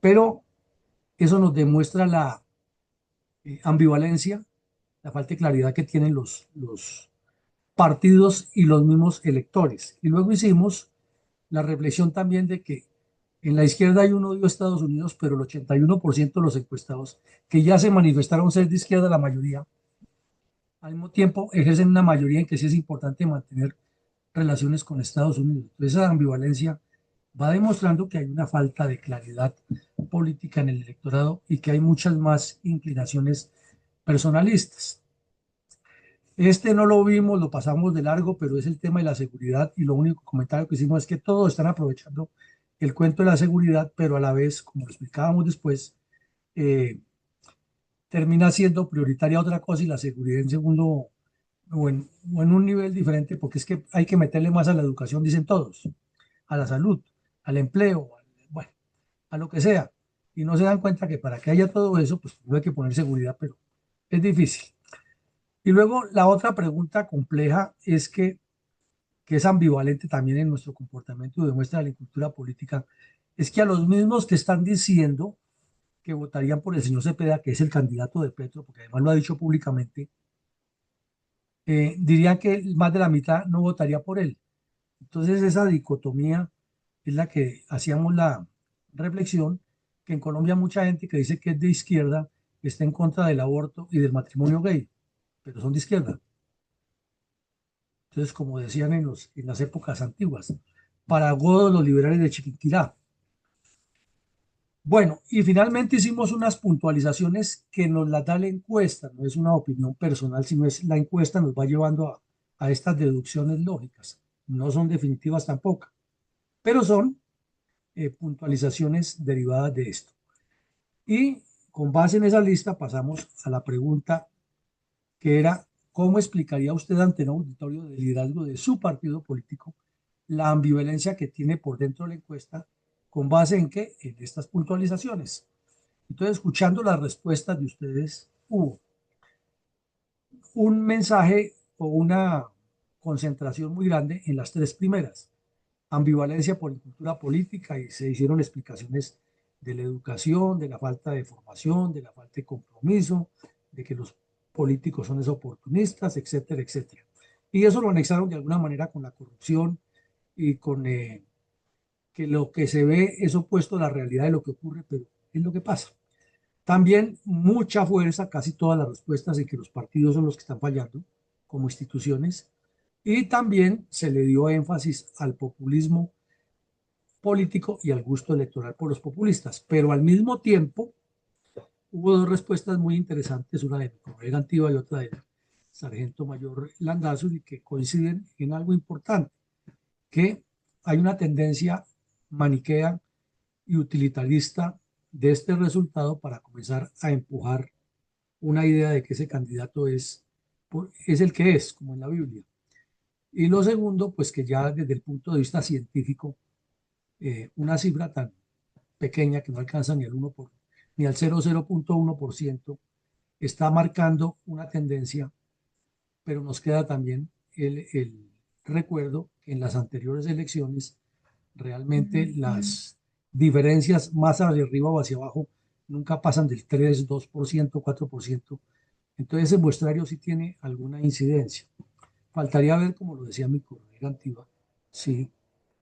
pero eso nos demuestra la ambivalencia, la falta de claridad que tienen los partidos y los mismos electores. Y luego hicimos la reflexión también de que en la izquierda hay un odio a Estados Unidos, pero el 81% de los encuestados que ya se manifestaron ser de izquierda, la mayoría, al mismo tiempo ejercen una mayoría en que sí es importante mantener relaciones con Estados Unidos. Entonces esa ambivalencia va demostrando que hay una falta de claridad política en el electorado y que hay muchas más inclinaciones personalistas. Este no lo vimos, lo pasamos de largo, pero es el tema de la seguridad, y lo único comentario que hicimos es que todos están aprovechando el cuento de la seguridad, pero a la vez, como lo explicábamos después, eh, termina siendo prioritaria otra cosa y la seguridad en segundo o en un nivel diferente, porque es que hay que meterle más a la educación, dicen todos, a la salud, al empleo, bueno, a lo que sea. Y no se dan cuenta que para que haya todo eso, pues no hay que poner seguridad, pero es difícil. Y luego la otra pregunta compleja es que es ambivalente también en nuestro comportamiento y demuestra la cultura política, es que a los mismos que están diciendo que votarían por el señor Cepeda, que es el candidato de Petro, porque además lo ha dicho públicamente, dirían que más de la mitad no votaría por él. Entonces esa dicotomía es la que hacíamos la reflexión, que en Colombia mucha gente que dice que es de izquierda está en contra del aborto y del matrimonio gay, pero son de izquierda. Entonces, como decían en las épocas antiguas, para godos los liberales de Chiquinquirá. Bueno, y finalmente hicimos unas puntualizaciones que nos las da la encuesta, no es una opinión personal, sino es la encuesta nos va llevando a estas deducciones lógicas. No son definitivas tampoco, pero son puntualizaciones derivadas de esto. Y con base en esa lista pasamos a la pregunta que era, ¿cómo explicaría usted ante un auditorio de liderazgo de su partido político la ambivalencia que tiene por dentro de la encuesta? ¿Con base en qué? En estas puntualizaciones. Entonces, escuchando las respuestas de ustedes, hubo un mensaje o una concentración muy grande en las tres primeras. Ambivalencia por cultura política, y se hicieron explicaciones de la educación, de la falta de formación, de la falta de compromiso, de que los políticos son oportunistas, etcétera, etcétera. Y eso lo anexaron de alguna manera con la corrupción y con que lo que se ve es opuesto a la realidad de lo que ocurre, pero es lo que pasa. También mucha fuerza, casi todas las respuestas en que los partidos son los que están fallando como instituciones, y también se le dio énfasis al populismo político y al gusto electoral por los populistas, pero al mismo tiempo hubo dos respuestas muy interesantes, una de mi colega Antigua y otra de Sargento Mayor Landazuri, y que coinciden en algo importante, que hay una tendencia maniquea y utilitarista de este resultado para comenzar a empujar una idea de que ese candidato es el que es, como en la Biblia. Y lo segundo, pues que ya desde el punto de vista científico, una cifra tan pequeña que no alcanza ni ni al 0,0.1% está marcando una tendencia, pero nos queda también el recuerdo que en las anteriores elecciones realmente las diferencias más hacia arriba o hacia abajo nunca pasan del 3, 2%, 4%. Entonces el muestrario sí tiene alguna incidencia. Faltaría ver, como lo decía mi colega Antigua, si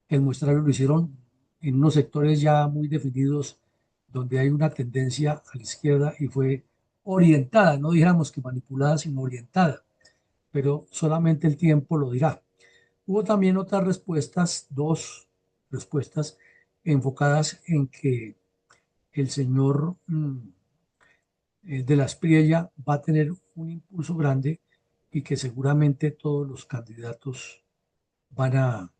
el muestrario lo hicieron en unos sectores ya muy definidos donde hay una tendencia a la izquierda y fue orientada, no dijéramos que manipulada, sino orientada, pero solamente el tiempo lo dirá. Hubo también otras respuestas, dos respuestas enfocadas en que el señor de la Espriella va a tener un impulso grande y que seguramente todos los candidatos van a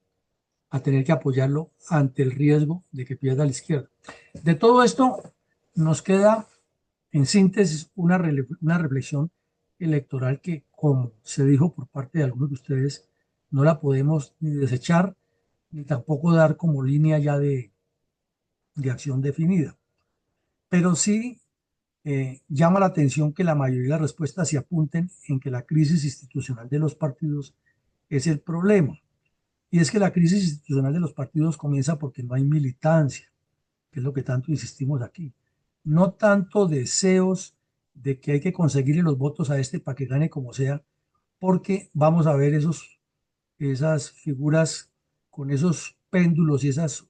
tener que apoyarlo ante el riesgo de que pierda a la izquierda. De todo esto nos queda, en síntesis, una reflexión electoral que, como se dijo por parte de algunos de ustedes, no la podemos ni desechar ni tampoco dar como línea ya de acción definida. Pero sí llama la atención que la mayoría de las respuestas se apunten en que la crisis institucional de los partidos es el problema. Y es que la crisis institucional de los partidos comienza porque no hay militancia, que es lo que tanto insistimos aquí. No tanto deseos de que hay que conseguirle los votos a este para que gane como sea, porque vamos a ver esas figuras con esos péndulos y esas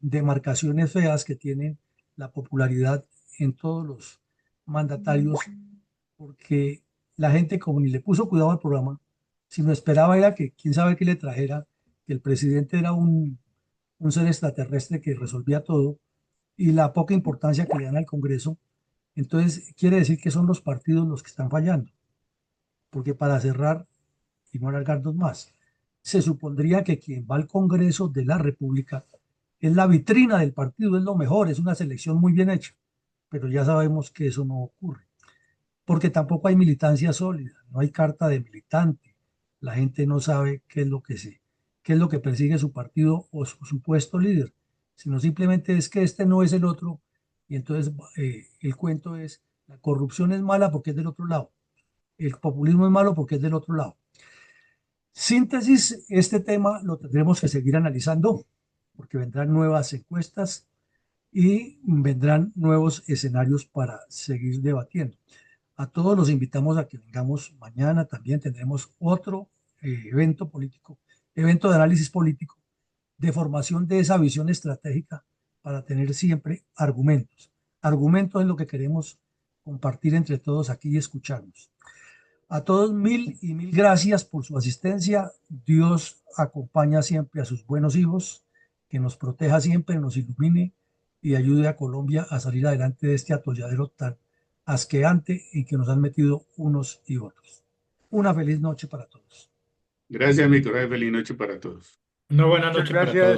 demarcaciones feas que tienen la popularidad en todos los mandatarios, porque la gente como ni le puso cuidado al programa, sino esperaba era que quién sabe qué le trajera, que el presidente era un ser extraterrestre que resolvía todo, y la poca importancia que le dan al Congreso. Entonces quiere decir que son los partidos los que están fallando, porque para cerrar y no alargarnos más, se supondría que quien va al Congreso de la República es la vitrina del partido, es lo mejor, es una selección muy bien hecha. pero ya sabemos que eso no ocurre, porque tampoco hay militancia sólida, no hay carta de militante, la gente no sabe qué es lo que persigue su partido o su supuesto líder, sino simplemente es que este no es el otro, y entonces el cuento es, la corrupción es mala porque es del otro lado, el populismo es malo porque es del otro lado. Síntesis, este tema lo tendremos que seguir analizando, porque vendrán nuevas encuestas y vendrán nuevos escenarios para seguir debatiendo. A todos los invitamos a que vengamos mañana, también tendremos otro evento político, evento de análisis político, de formación de esa visión estratégica para tener siempre argumentos. Argumentos es lo que queremos compartir entre todos aquí y escucharnos. A todos mil y mil gracias por su asistencia. Dios acompaña siempre a sus buenos hijos, que nos proteja siempre, nos ilumine y ayude a Colombia a salir adelante de este atolladero tan asqueante y que nos han metido unos y otros. Una feliz noche para todos. Gracias, mi coronel. Feliz noche para todos. Una buena Muchas noche para gracias. todos.